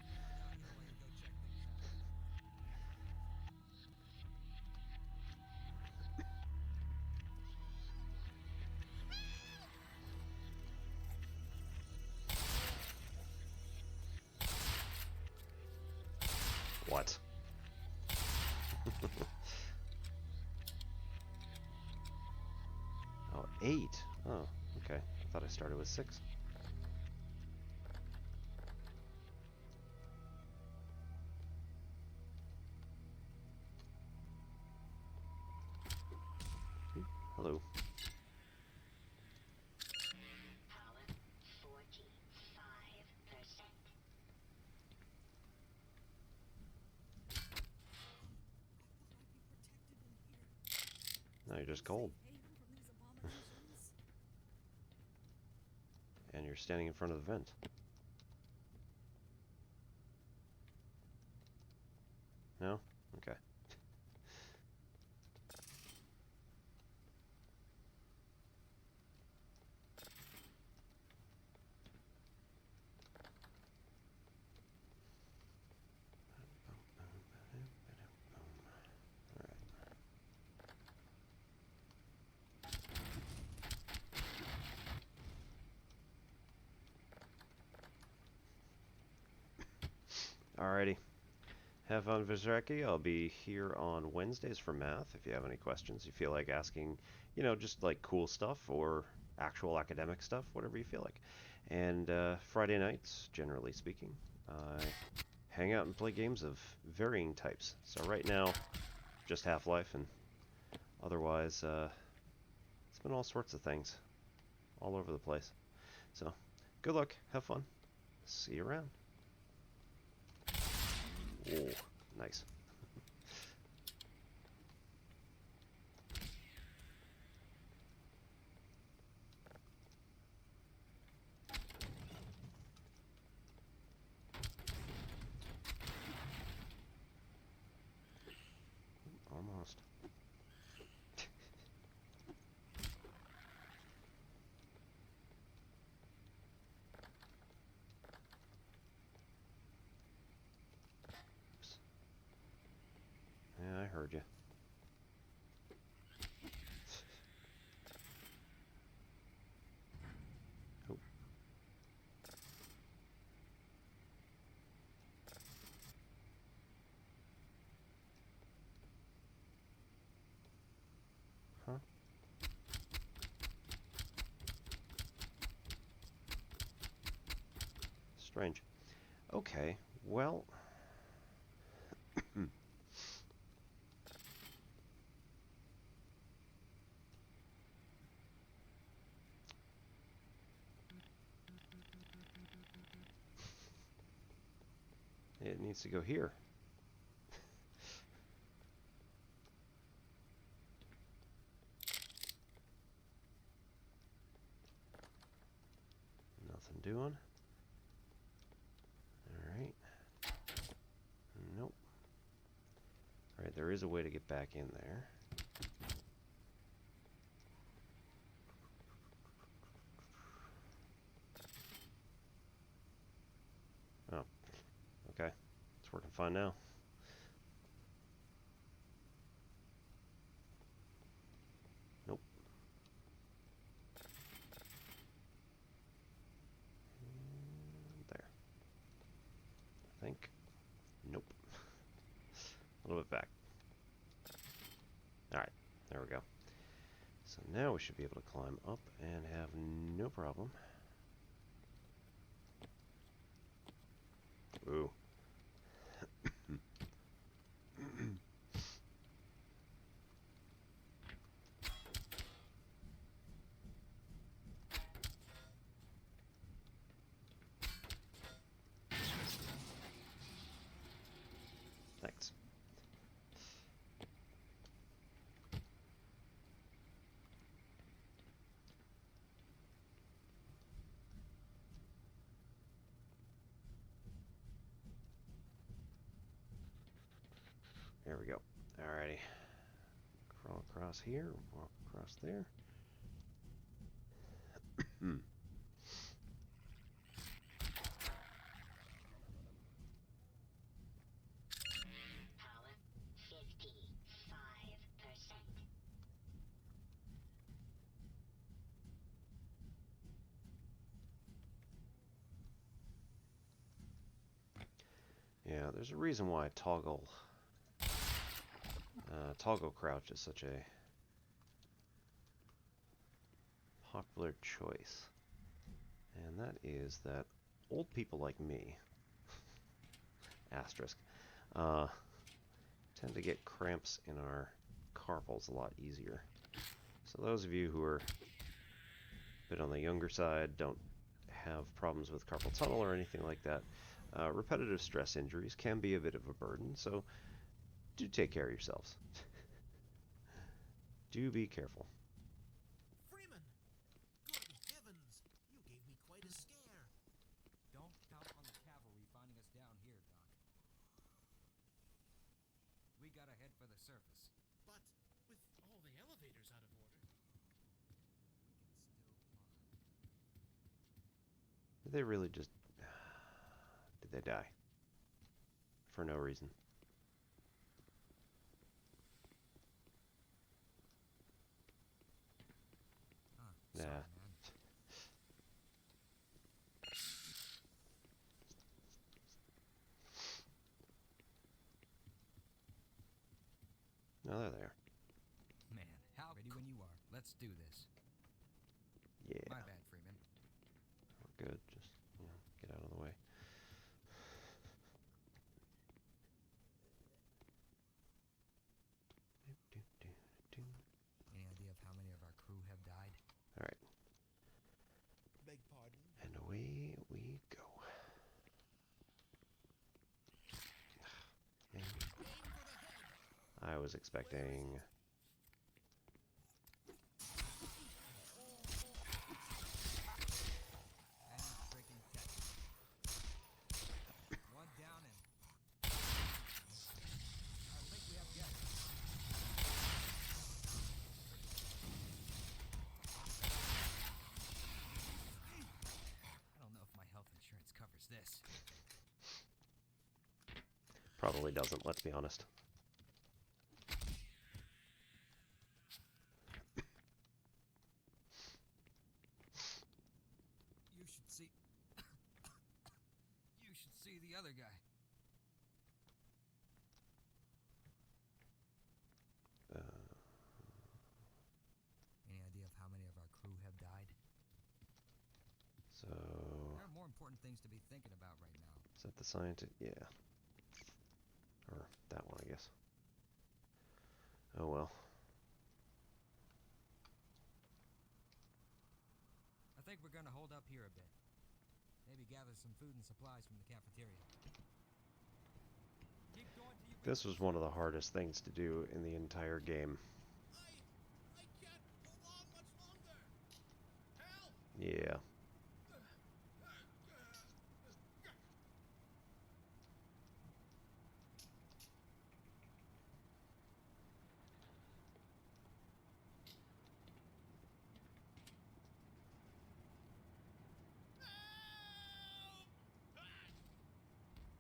What? Oh, 8. Oh, okay. I thought I started with 6. Hello. Power 45%. Now you're just cold. Haven from these abominations? And you're standing in front of the vent. No? Okay. Alrighty. Have fun, Vizreki. I'll be here on Wednesdays for math. If you have any questions, you feel like asking, just like cool stuff or actual academic stuff, whatever you feel like. And Friday nights, generally speaking, I hang out and play games of varying types. So right now, just Half-Life, and otherwise, it's been all sorts of things, all over the place. So, good luck, have fun, see you around. Oh, nice. Almost. Oops. Yeah, I heard you. Oh. Huh? Strange. Okay, well... It needs to go here. Nothing doing. Alright. Nope. Alright, there is a way to get back in there. Oh. Okay. It's working fine now. Nope. There. I think. Nope. A little bit back. Alright, there we go. So now we should be able to climb up and have no problem. Ooh. Thanks. There we go. Alrighty. Crawl across here, walk across there. There's a reason why toggle crouch is such a popular choice. And that is that old people like me, asterisk, tend to get cramps in our carpals a lot easier. So those of you who are a bit on the younger side, don't have problems with carpal tunnel or anything like that, repetitive stress injuries can be a bit of a burden, so do take care of yourselves. Do be careful. Freeman! Good heavens! You gave me quite a scare. Don't count on the cavalry finding us down here, Doc. We gotta head for the surface. But with all the elevators out of order, We can still climb. Did they really just... Did they die? For no reason. Sorry, Yeah. man. No, there they are. Man, how ready when you are. Let's do this. Yeah, My bad, Freeman. we're good. Just, get out of the way. Any idea of how many of our crew have died? Alright, Beg pardon? and away we go. Man, I was expecting... And freaking catch. One down and... I think we have guests. I don't know if my health insurance covers this. Probably doesn't, let's be honest. You should see... You should see the other guy. Any idea of how many of our crew have died? So... There are more important things to be thinking about right now. Is that the scientist? Yeah. Or that one, I guess. Oh well. I think we're gonna hold up here a bit. Maybe gather some food and supplies from the cafeteria. Keep going till you This was one of the hardest things to do in the entire game. I can't hold on much longer. Help! Yeah.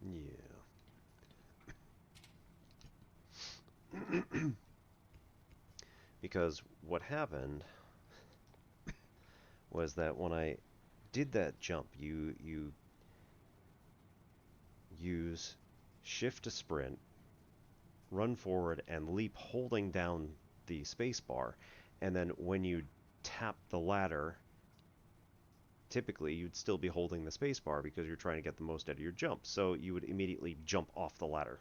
Yeah. Because what happened was that when I did that jump, you use shift to sprint, run forward, and leap holding down the space bar. And then when you tap the ladder, typically you'd still be holding the space bar because you're trying to get the most out of your jump. So you would immediately jump off the ladder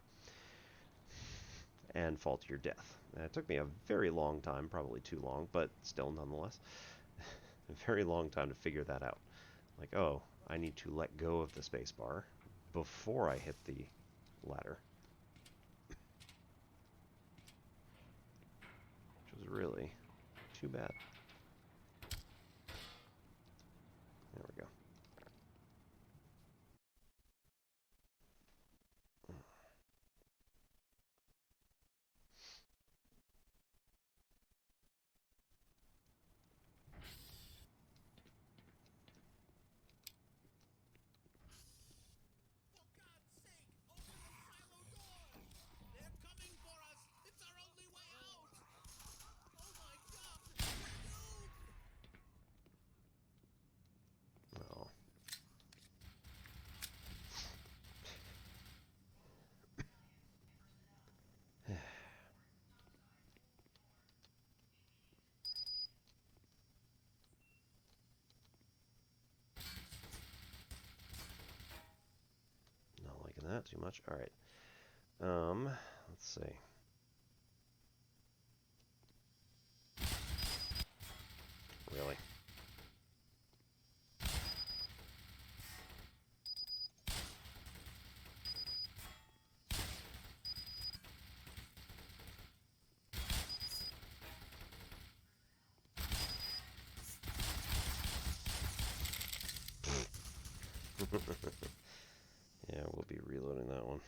and fall to your death. And it took me a very long time, probably too long, but still nonetheless, a very long time to figure that out. Like, oh, I need to let go of the space bar before I hit the ladder. Which was really too bad. There we go. For God's sake, open the silo door! They're coming for us! It's our only way out! Oh my God! We're that too much. All right. Let's see. Really? Yeah, we'll be reloading that one.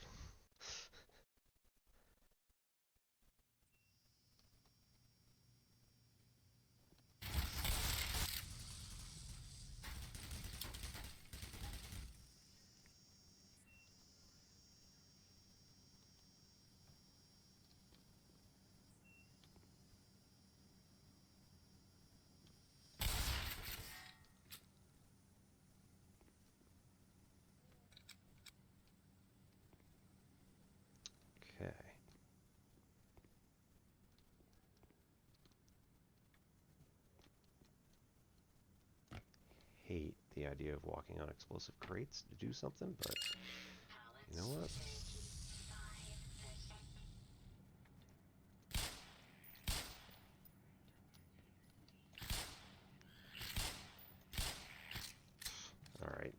Okay. Hate the idea of walking on explosive crates to do something, but you know what? All right.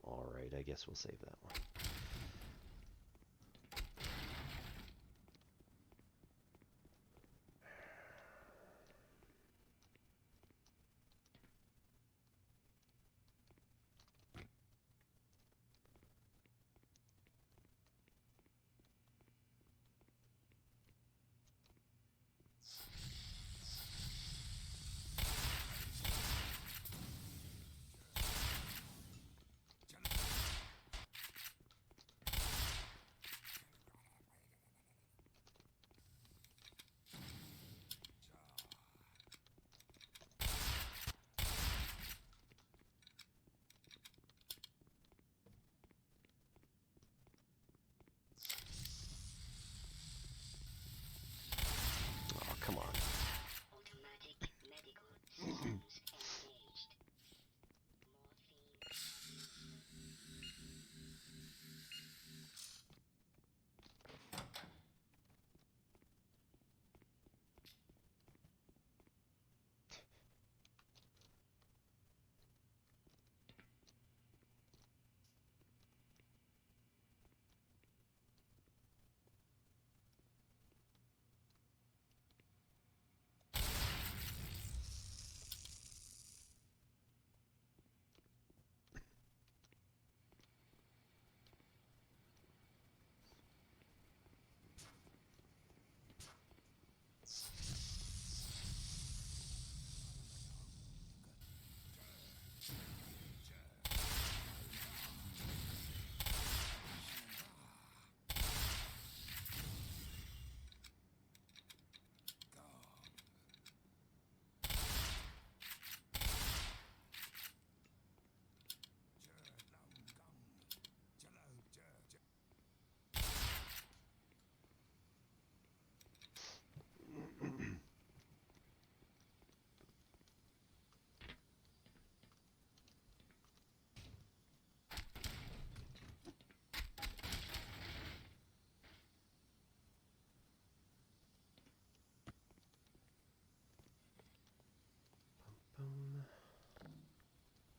All right, I guess we'll save that one. Oh, come on. Automatic medical systems engaged.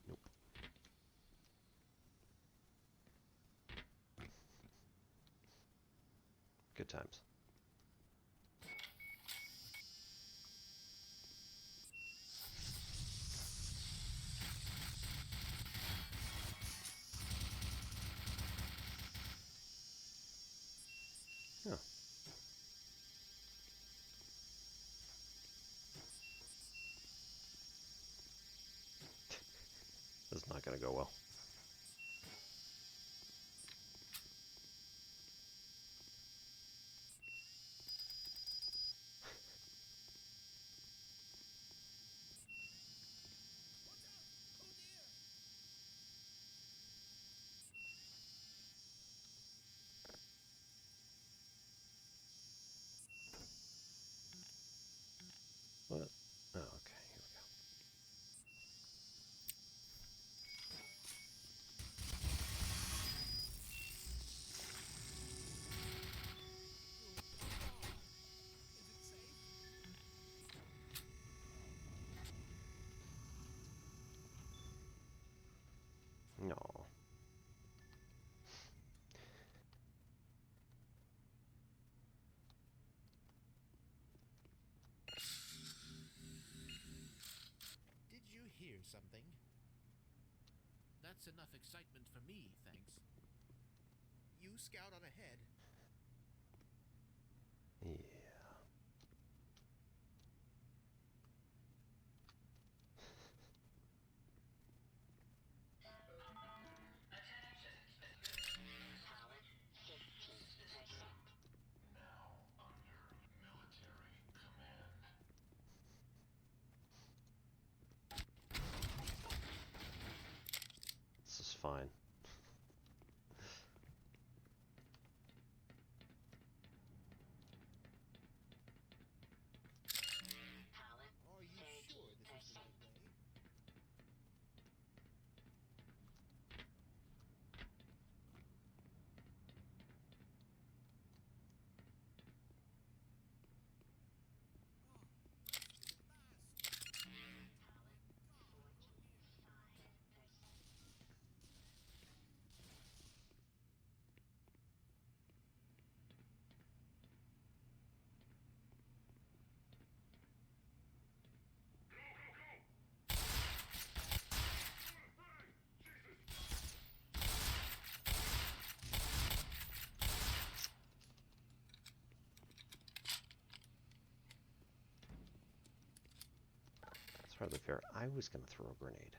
Nope. Good times. Yeah. That's not going to go well. something. That's enough excitement for me, thanks. You scout on ahead. Yeah. Power 15%. Now under military command. This is fine. Power Are you sure this is the 30%. right way? It's hardly fair. I was going to throw a grenade.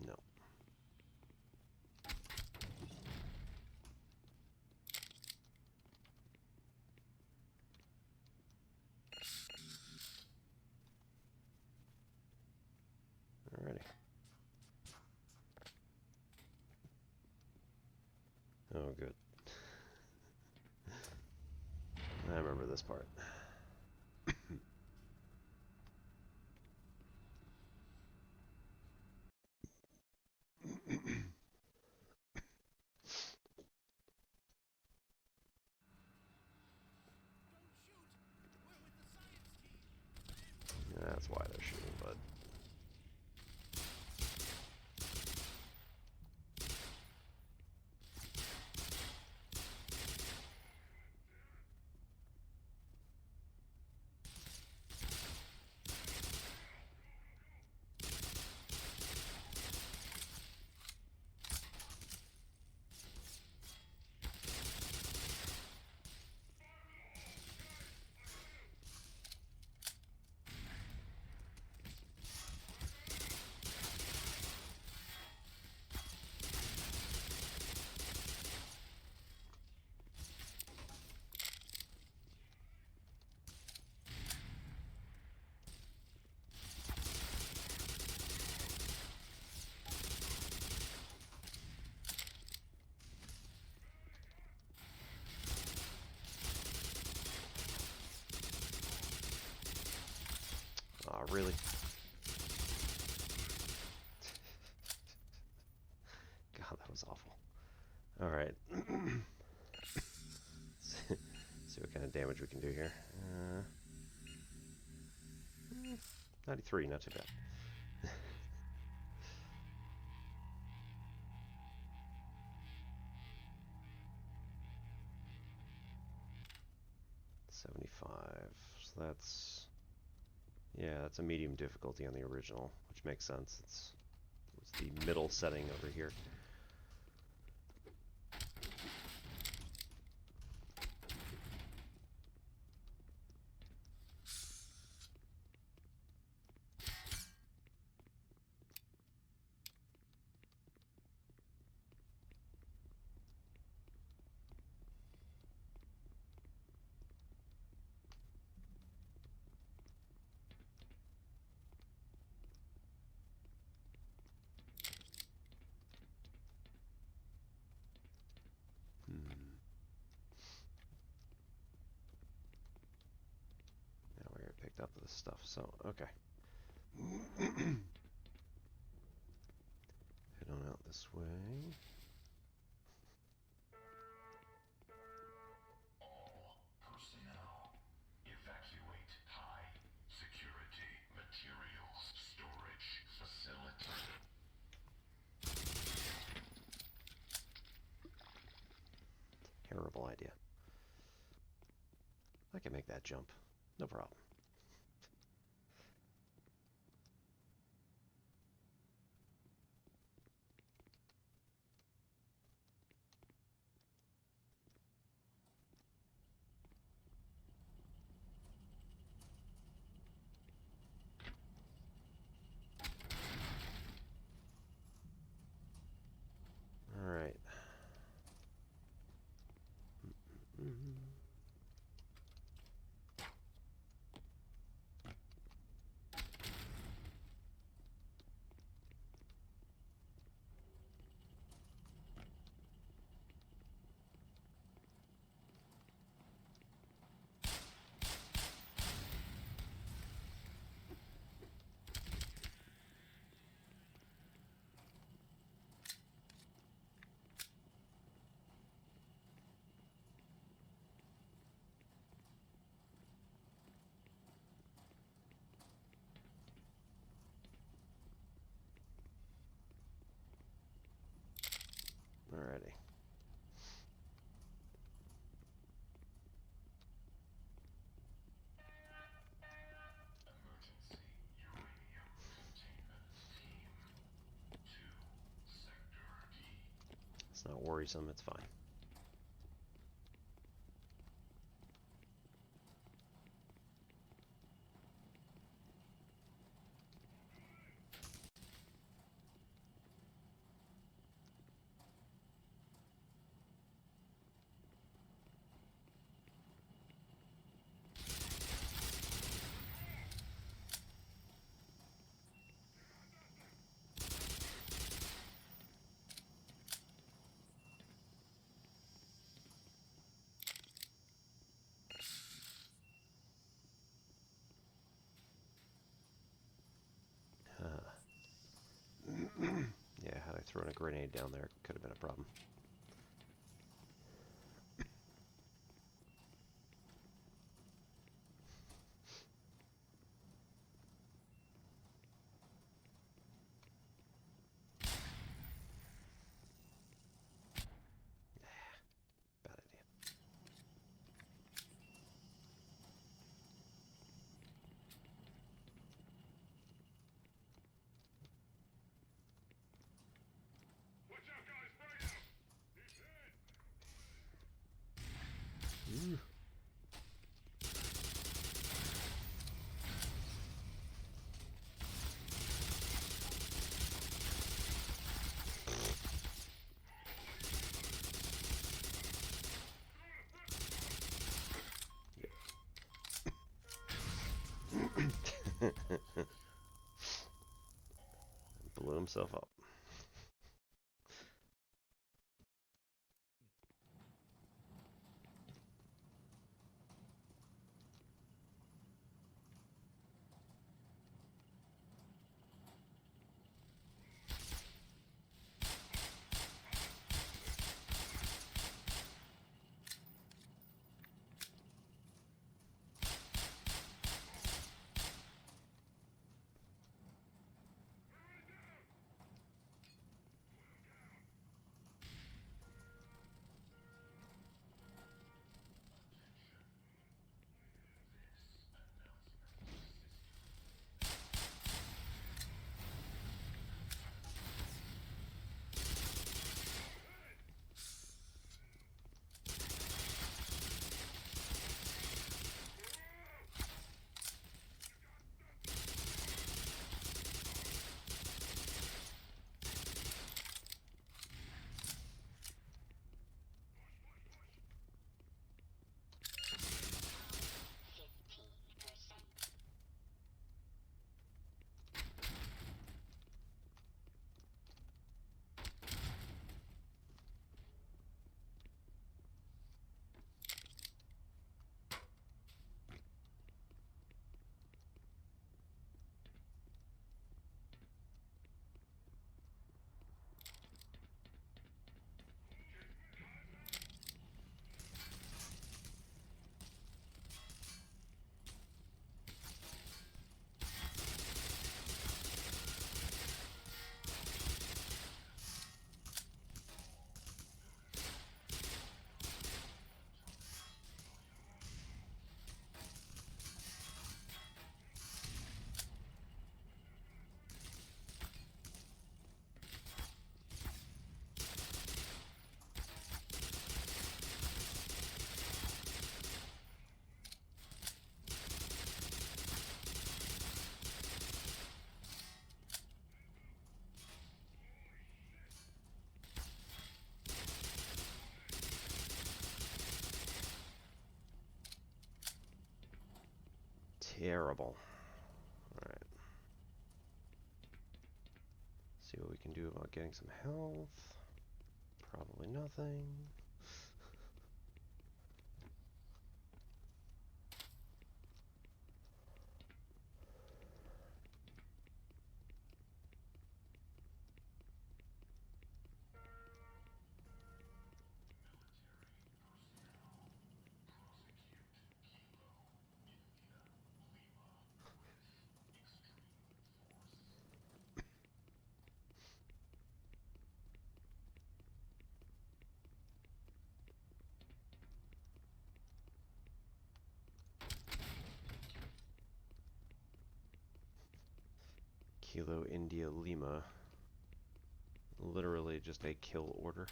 No. Alrighty. Oh, good. I remember this part. That's why they're shooting, bud. Aw, really? God, that was awful. Alright. See what kind of damage we can do here. 93, not too bad. So that's, yeah, that's a medium difficulty on the original, which makes sense. It's the middle setting over here. Now we already picked up this stuff, so okay. Head on out this way. All personnel, evacuate high security materials storage facility. you. I can make that jump. No problem. All right. Alrighty. It's not worrisome, it's fine. Yeah, had I thrown a grenade down there, it could have been a problem. Bad idea. Ooh. Blew himself up. terrible. Alright. See what we can do about getting some health. Probably nothing. Kilo India Lima. Literally just a kill order.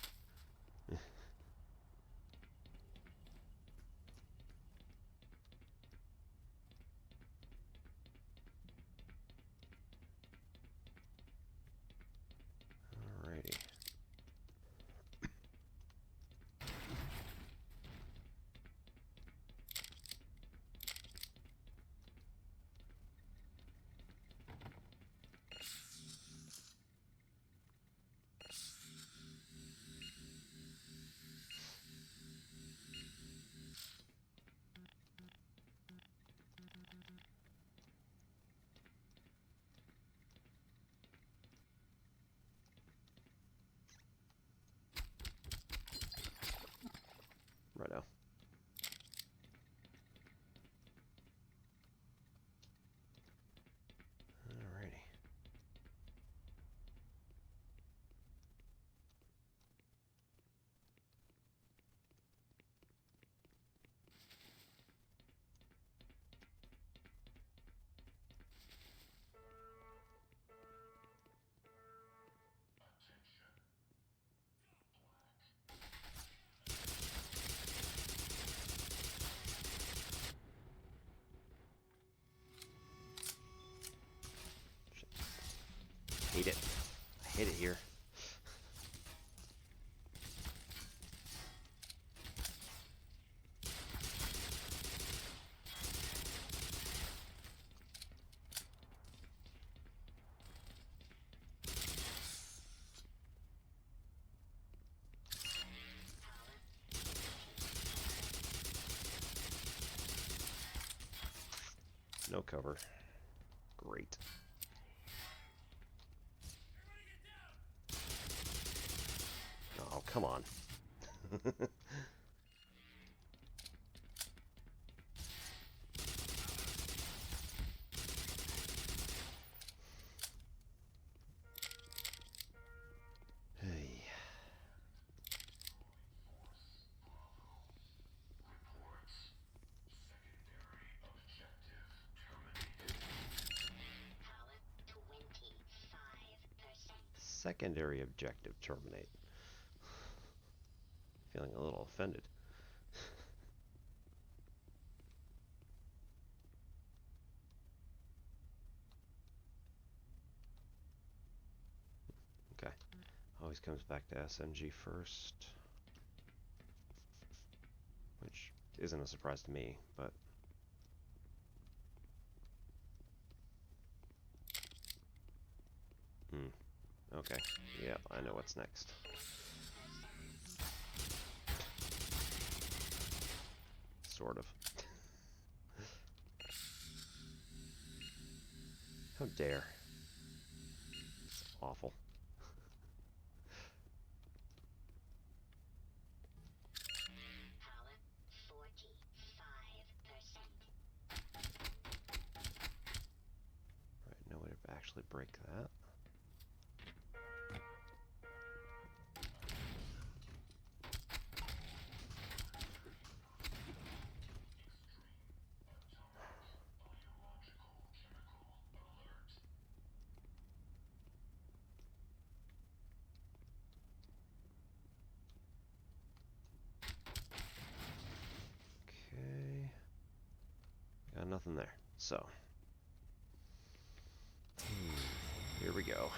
Alrighty. Righto. Alrighty. Hate it. I hate it here. No cover. Great. Oh, come on. Hey. Secondary objective terminate. Feeling a little offended. Okay. Always comes back to SMG first. Which isn't a surprise to me, but... Okay. Yeah, I know what's next. Sort of. How dare. It's awful. Right, no way to actually break that. Okay. Got nothing there. So. Here we go.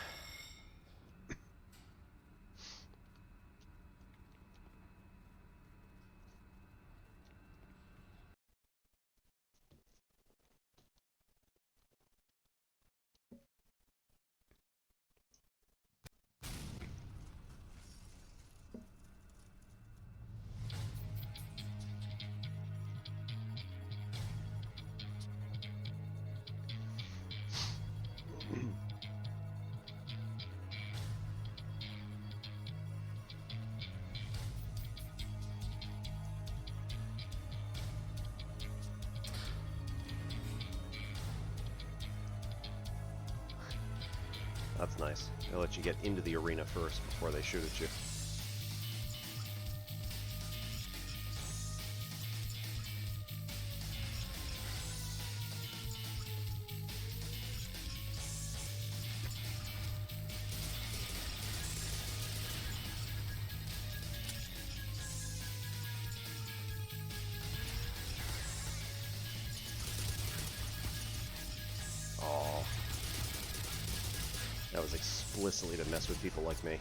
That's nice. They let you get into the arena first before they shoot at you. That was explicitly to mess with people like me.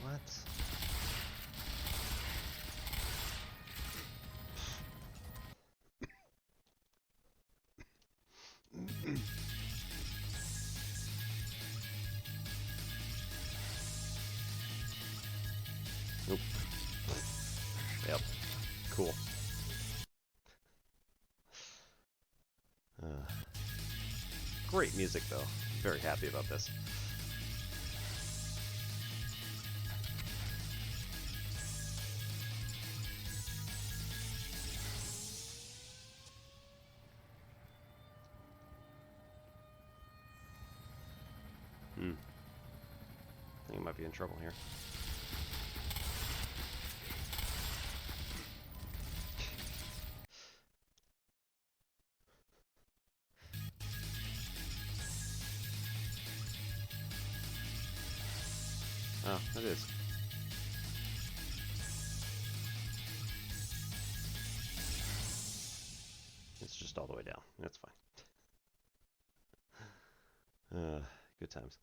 What? Nope. Yep. Cool. Great music, though. Very happy about this. I think I might be in trouble here. Oh, it is. It's just all the way down. That's fine. Good times.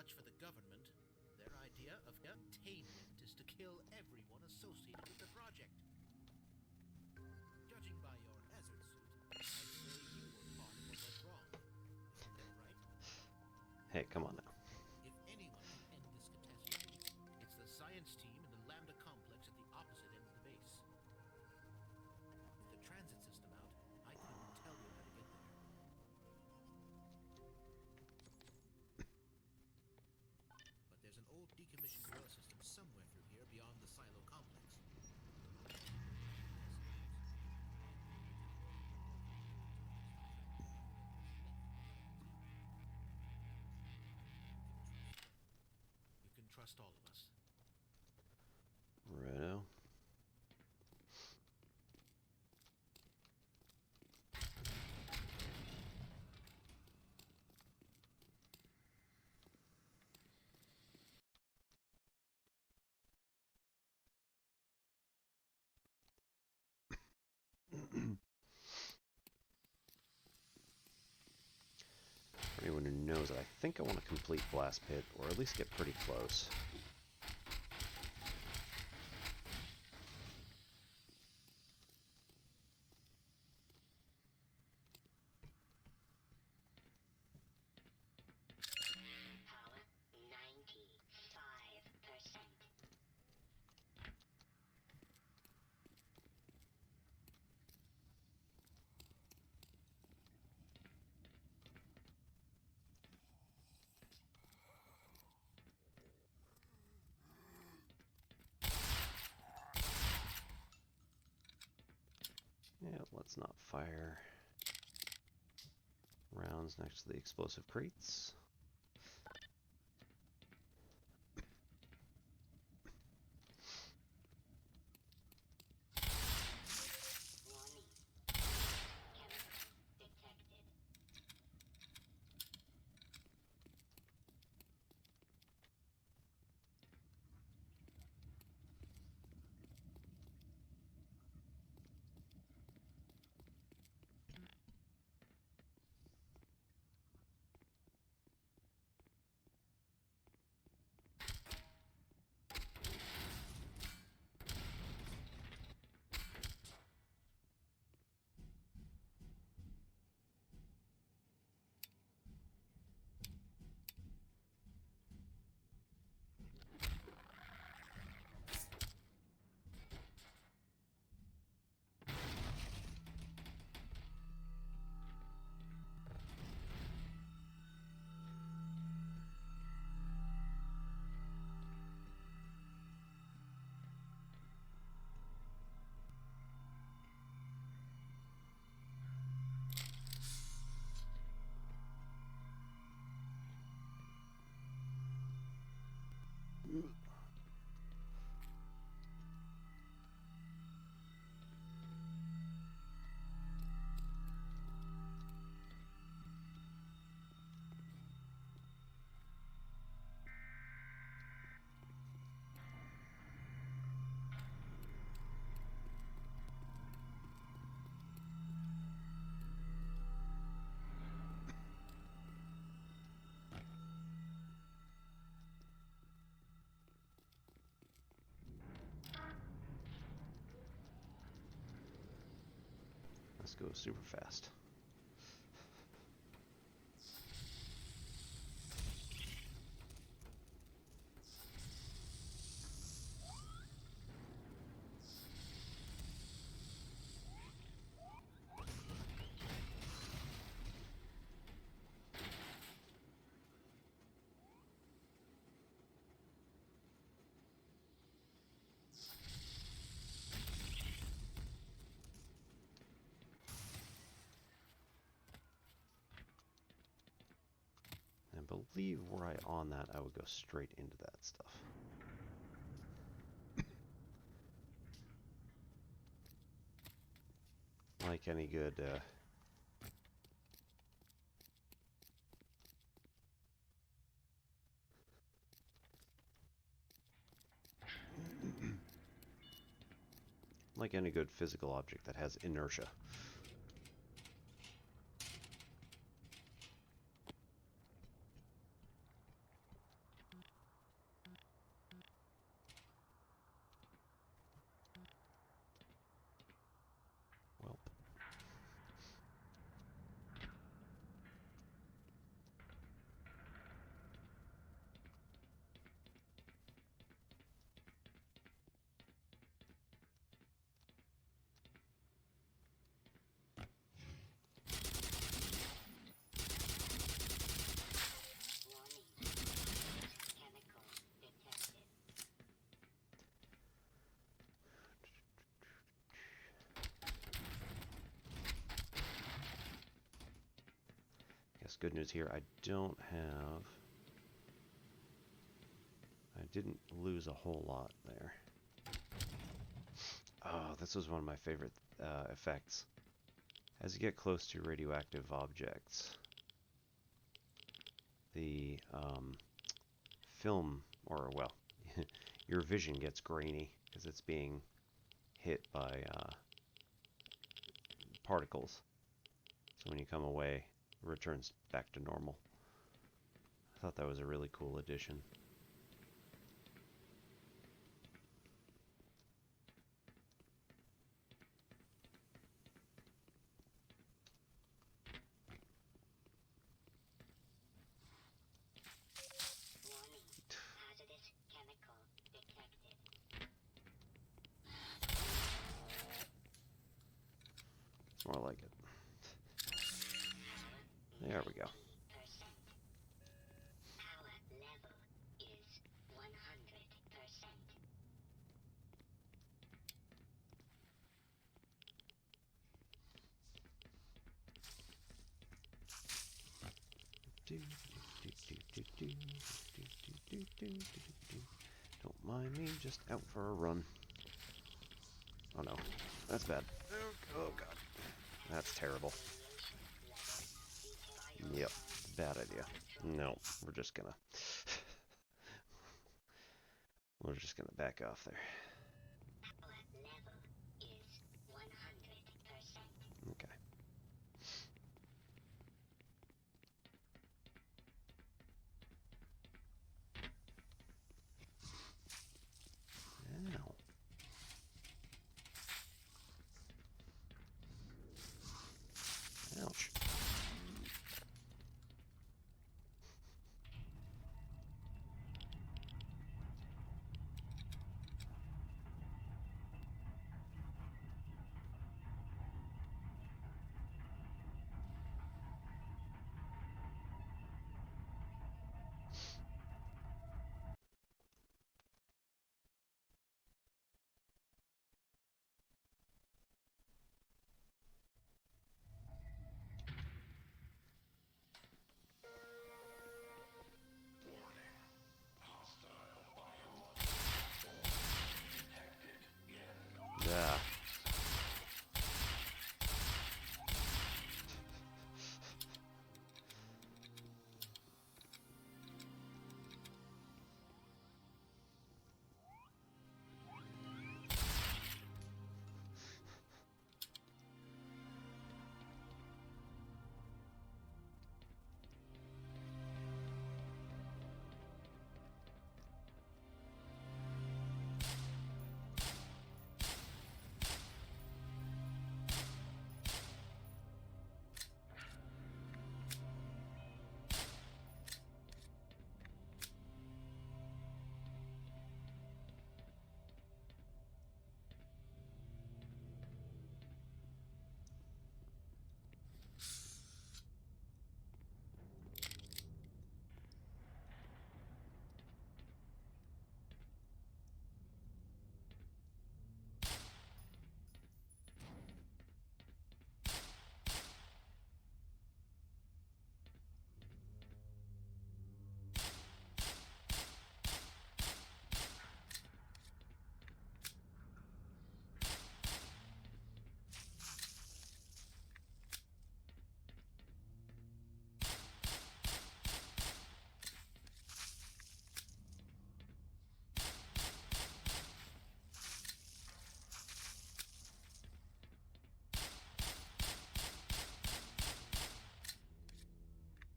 much for the government. Their idea of containment is to kill everyone associated with the project. Judging by your hazard suit, I'd say you were part of what went wrong. Isn't that right? Hey, come on now. If anyone can end this catastrophe, it's the science team in the Lambda complex at the opposite end of the base. With the transit system out, I couldn't tell you how to get there. But there's an old decommissioned rail system somewhere through here beyond the silo complex. You can trust all of us. Righto. For anyone who knows it, I think I want to complete Blast Pit, or at least get pretty close. Power 95%. Yeah, let's not fire rounds next to the explosive crates. Warning. Chemical detected. Let's go super fast. I believe were I on that, I would go straight into that stuff. Like any good like any good physical object that has inertia. good news here. I didn't lose a whole lot there. Oh, this was one of my favorite effects. As you get close to radioactive objects, the film, or well, your vision gets grainy because it's being hit by particles. So when you come away, it returns back to normal. I thought that was a really cool addition. Warning. Hazardous chemical detected. It's more like it. There we go. Power level is 100%. Don't mind me, just out for a run. Oh no, that's bad. Oh god, that's terrible. Yep, bad idea. No, we're just gonna back off there. Power level is 100%. Okay. Ow. Ouch. Yeah.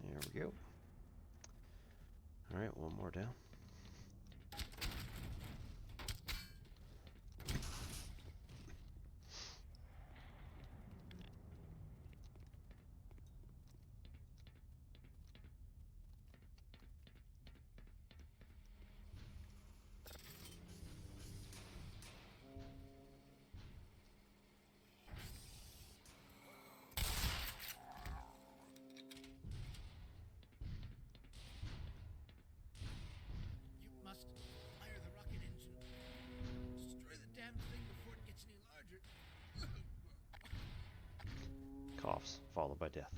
There we go. All right, one more down. You must fire the rocket engine. Destroy the damn thing before it gets any larger. Coughs, followed by death.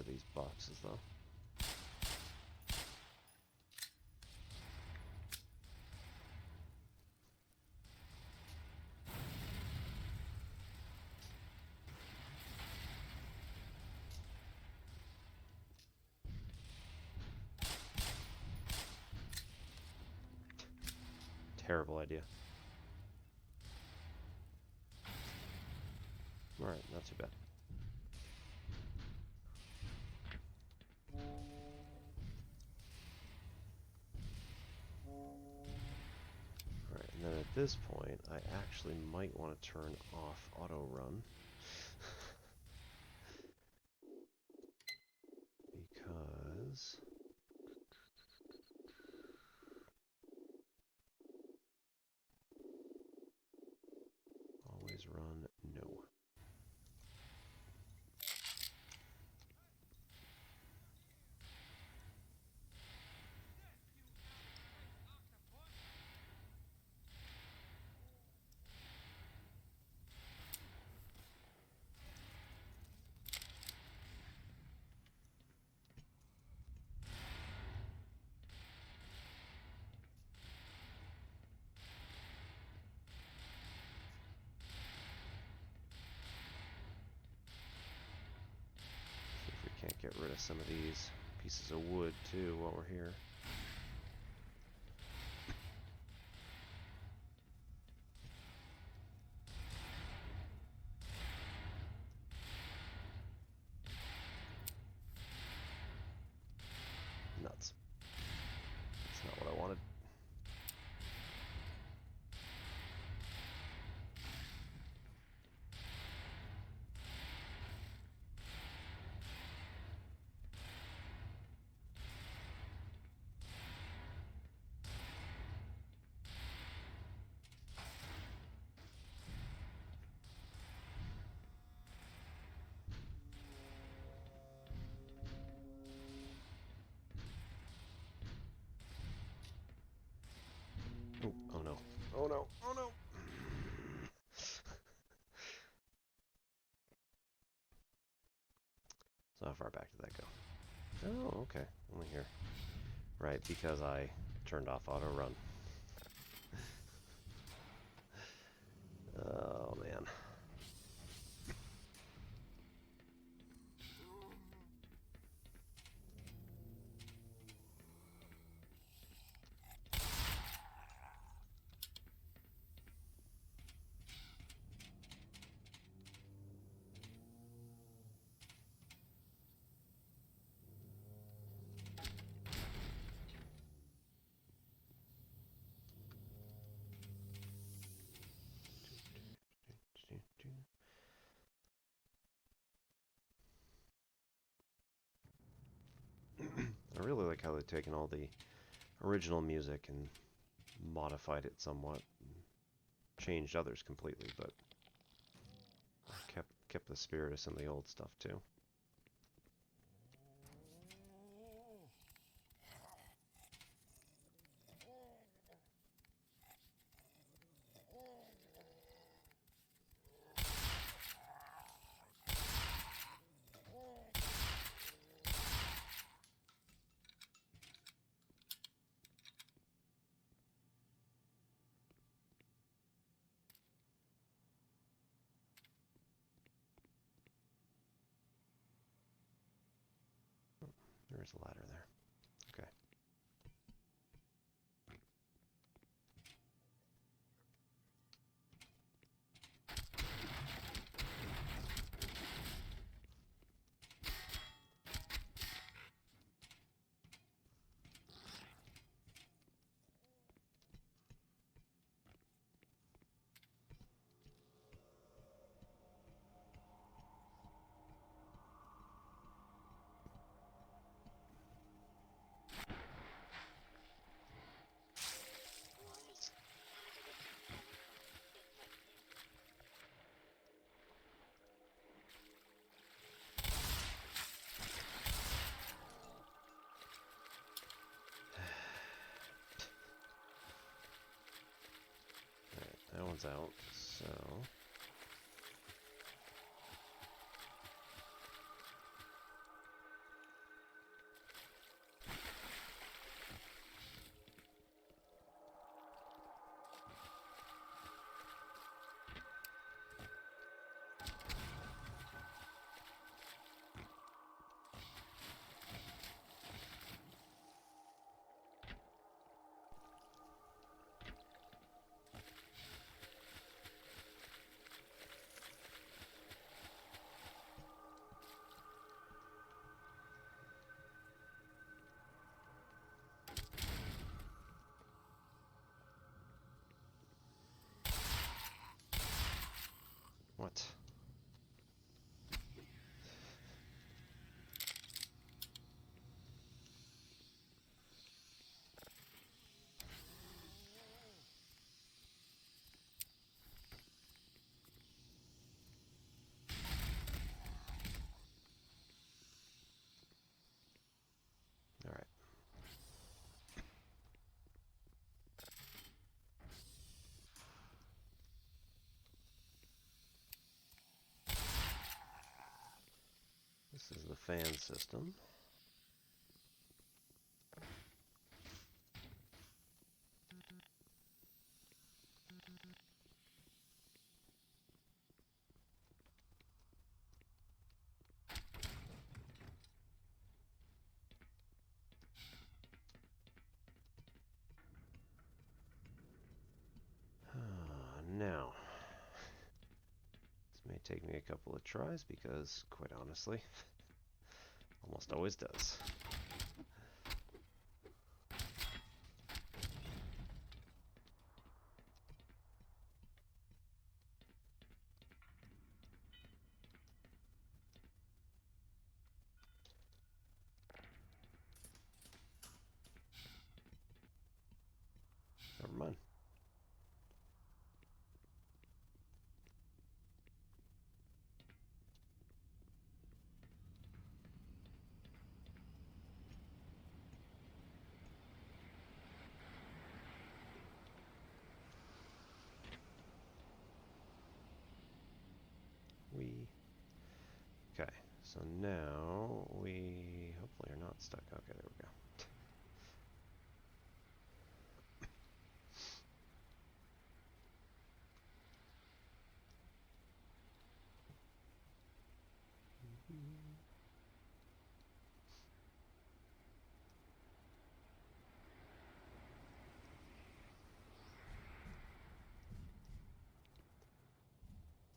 of these boxes, though. Terrible idea. Alright, not too bad. Alright, and then at this point, I actually might want to turn off auto run. Because always run, no. See if we can't get rid of some of these pieces of wood too while we're here. Nuts. That's not what I wanted. Oh, oh no. Oh no. Oh no. So how far back did that go? Oh, okay. Only here. Right, because I turned off auto run. Oh man. I really like how they've taken all the original music and modified it somewhat, and changed others completely, but kept the spirit of some of the old stuff too. There's a ladder there. Okay. That one's out, so... fan system. Now, this may take me a couple of tries because, quite honestly, almost always does. Never mind. Okay, so now we hopefully are not stuck. Okay, there we go.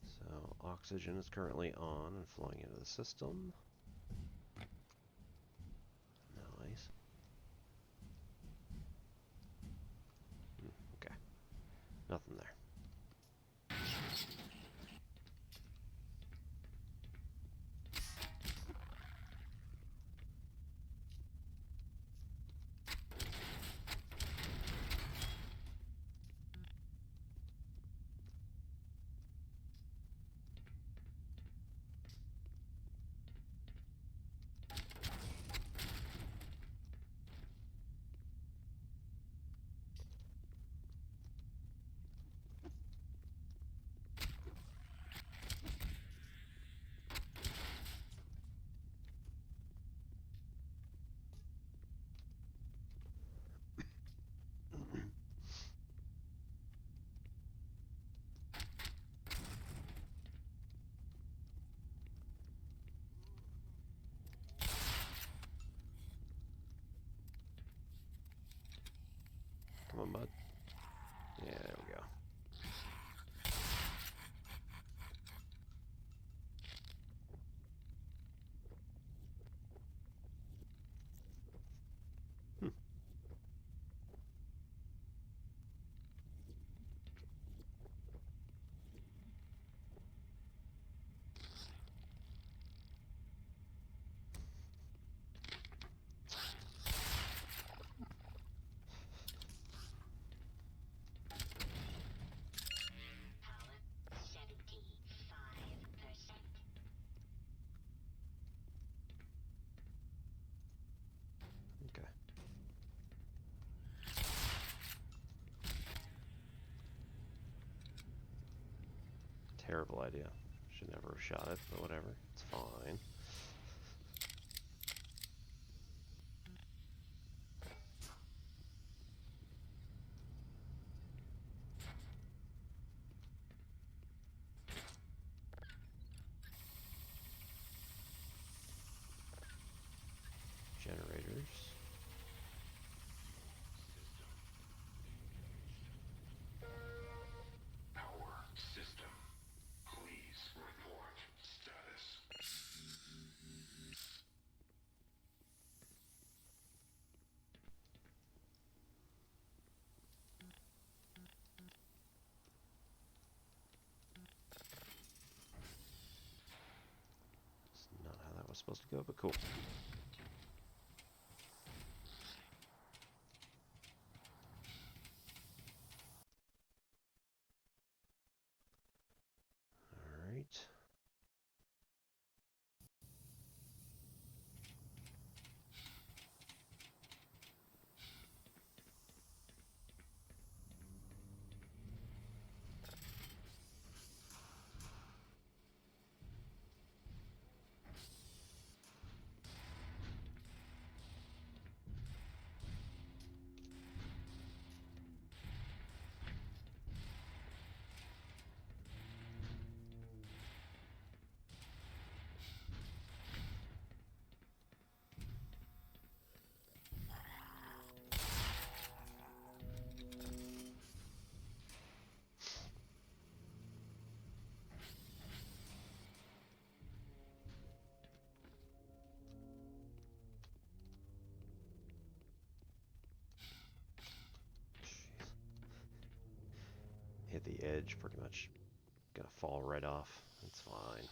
So oxygen is currently on and flowing into the system. Nice. Okay. Nothing there. Come on, bud. Yeah, there we go. Power 75%. Okay. Terrible idea. Should never have shot it, but whatever. It's fine. Generators. Power system. Please report status. That's not how that was supposed to go, but cool. Alright. the edge pretty much gonna fall right off. That's fine.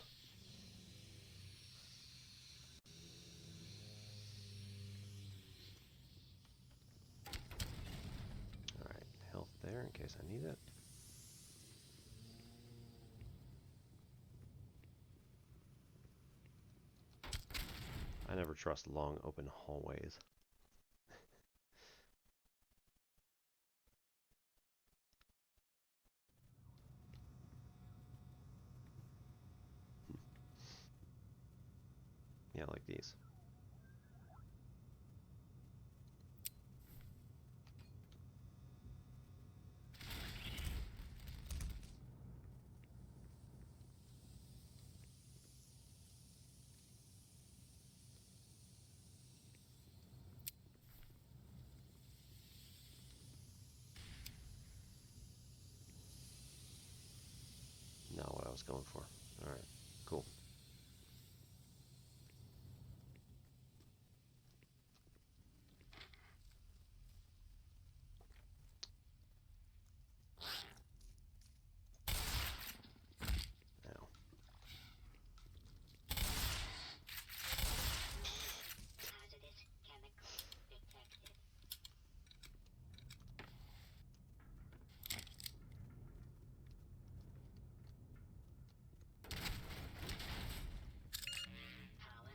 Alright, health there in case I need it. I never trust long open hallways. Yeah, like these. Not what I was going for. Alright, cool. Now. Hazardous chemical detected. Power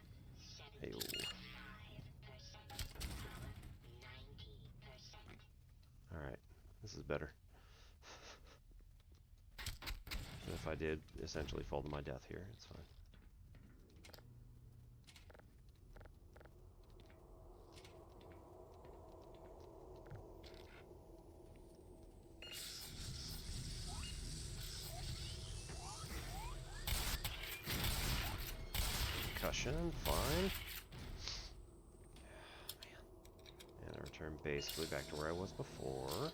Hey, 75%. Power 90%. alright, this is better. And if I did essentially fall to my death here, it's fine. Concussion, fine. Man. And I return basically back to where I was before.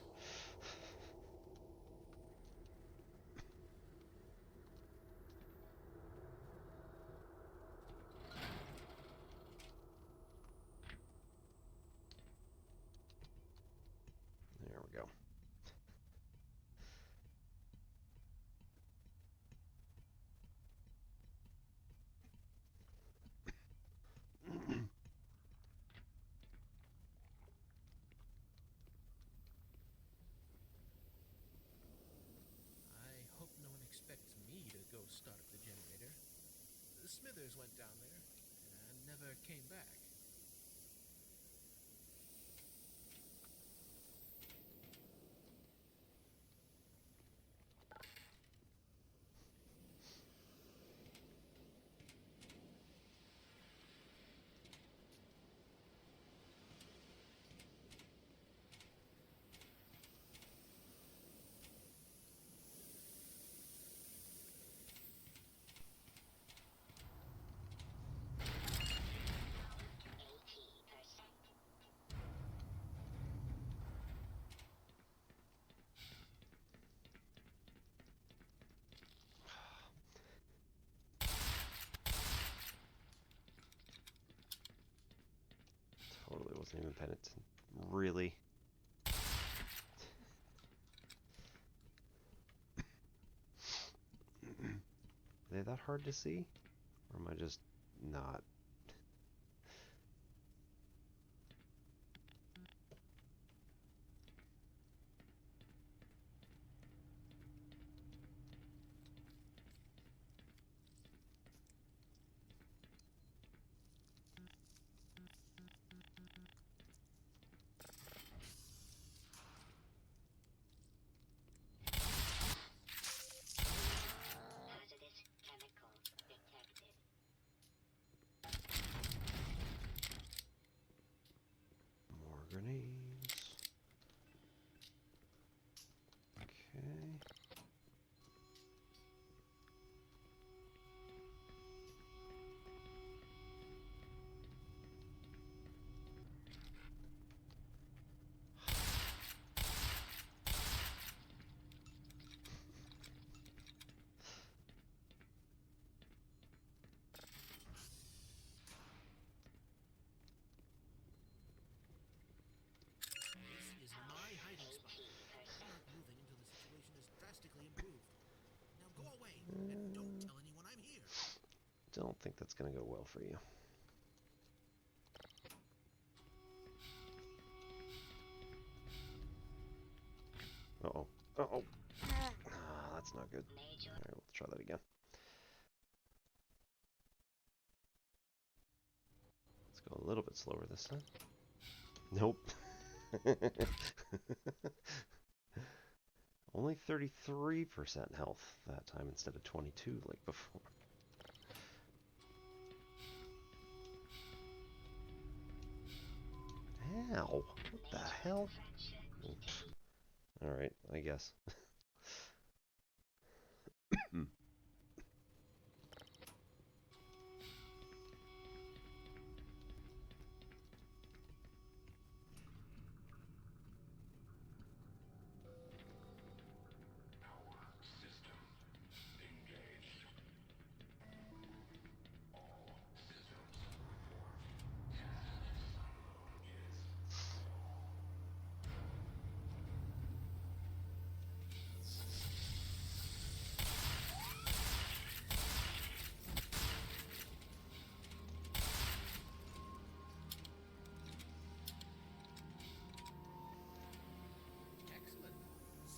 There we go. I hope no one expects me to go start up the generator. Smithers went down there and never came back. Totally wasn't even penitent. Really? Are they that hard to see? Or am I just not? Hazardous chemical detected. and don't tell anyone I'm here. Don't think that's gonna go well for you. Uh-oh. Uh-oh. Ah, that's not good. Alright, we'll try that again. Let's go a little bit slower this time. Nope. Only 33% health that time instead of 22 like before. Ow. What the hell? Alright, I guess. Excellent.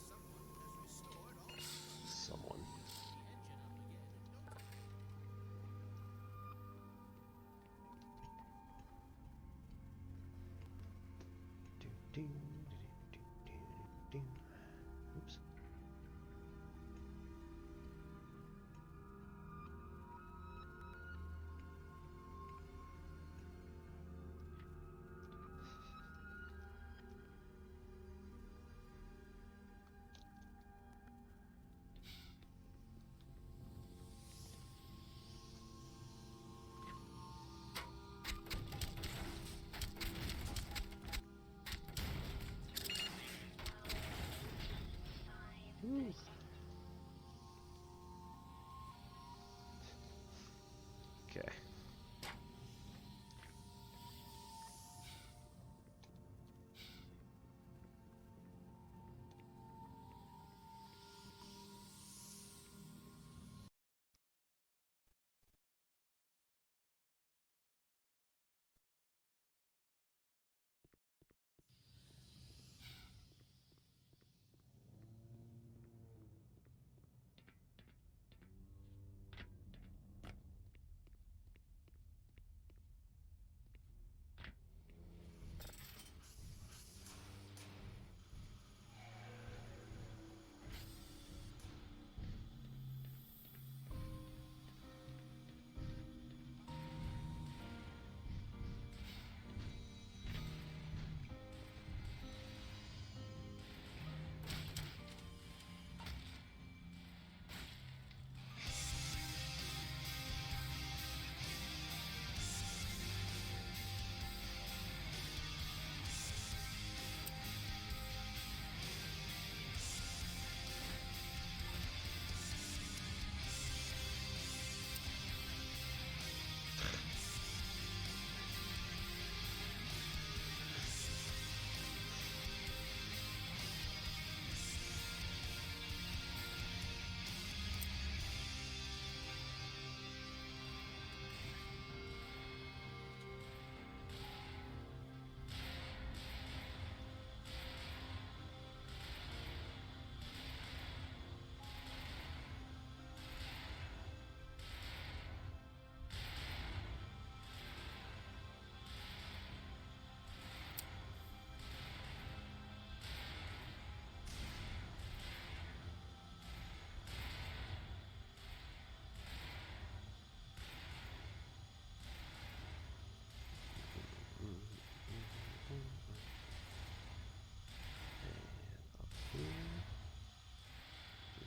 Someone has restored all Someone. the engine up again in no time. Do, do, do, do, do, do. Oops. Ooh. Okay.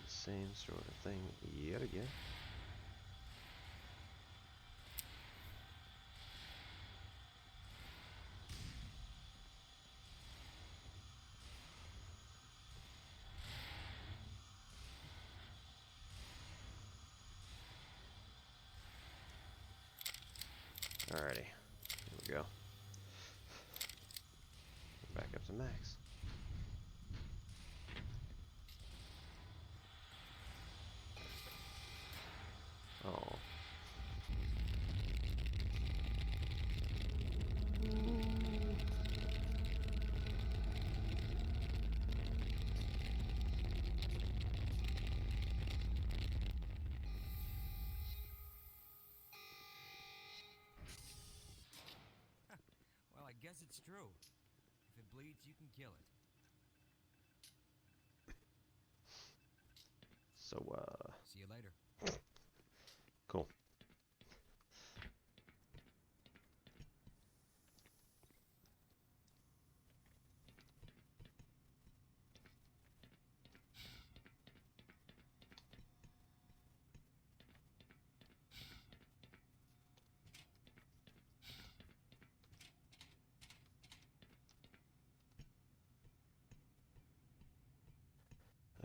Same sort of thing yet again. Alrighty, here we go. Back up to max. Well, I guess it's true. If it bleeds, you can kill it. So, See you later. cool.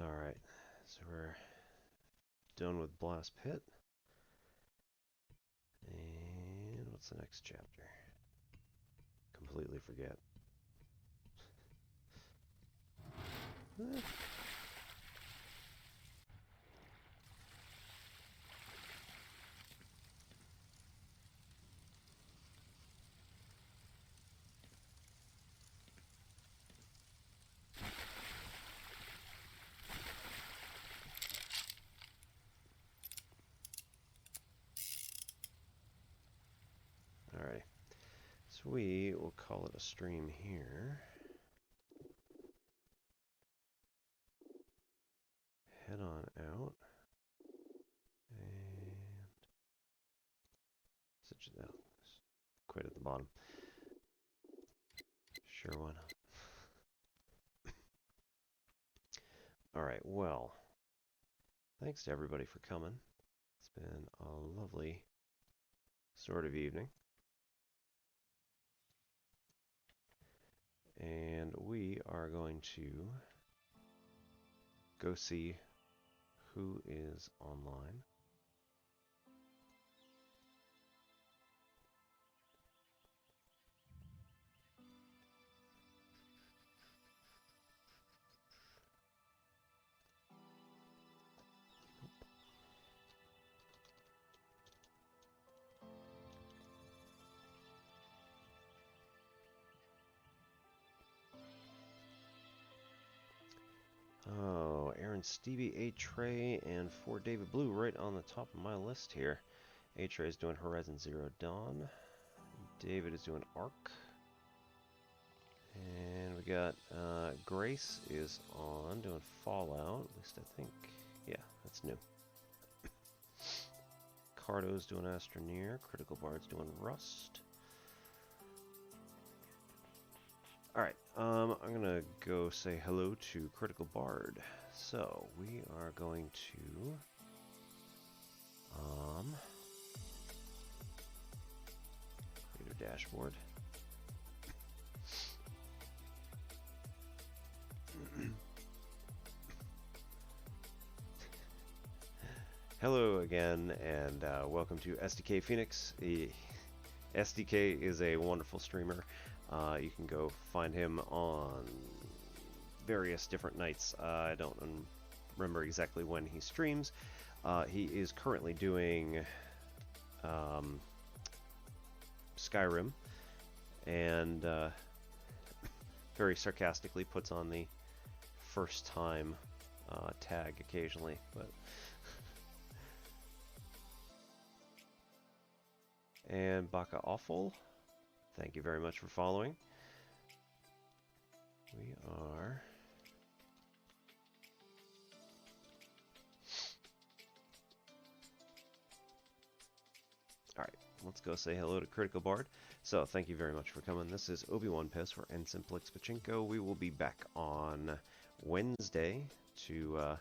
Alright, so we're done with Blast Pit. And what's the next chapter? Completely forget. Alrighty. So we will call it a stream here. Head on out. And such that. Quit at the bottom. Sure, why not? Alright, well. Thanks to everybody for coming. It's been a lovely sort of evening. And we are going to go see who is online. Oh, Aaron, Stevie, A Trey, and for David Blue right on the top of my list here. A Trey is doing Horizon Zero Dawn. David is doing Ark. And we got Grace is on doing Fallout. At least I think. Yeah, that's new. Cardo's doing Astroneer. Critical Bard's doing Rust. Alright, I'm gonna go say hello to Critical Bard. So, we are going to create a dashboard. Hello again, and welcome to SDK Phoenix. SDK is a wonderful streamer. You can go find him on various different nights. I don't remember exactly when he streams. He is currently doing Skyrim, and very sarcastically puts on the first time tag occasionally, but and Baka Awful, thank you very much for following. We are alright, let's go say hello to Critical Bard. So, thank you very much for coming. This is Obi-Wan Piss for Ensign Plix Pachinko. We will be back on Wednesday to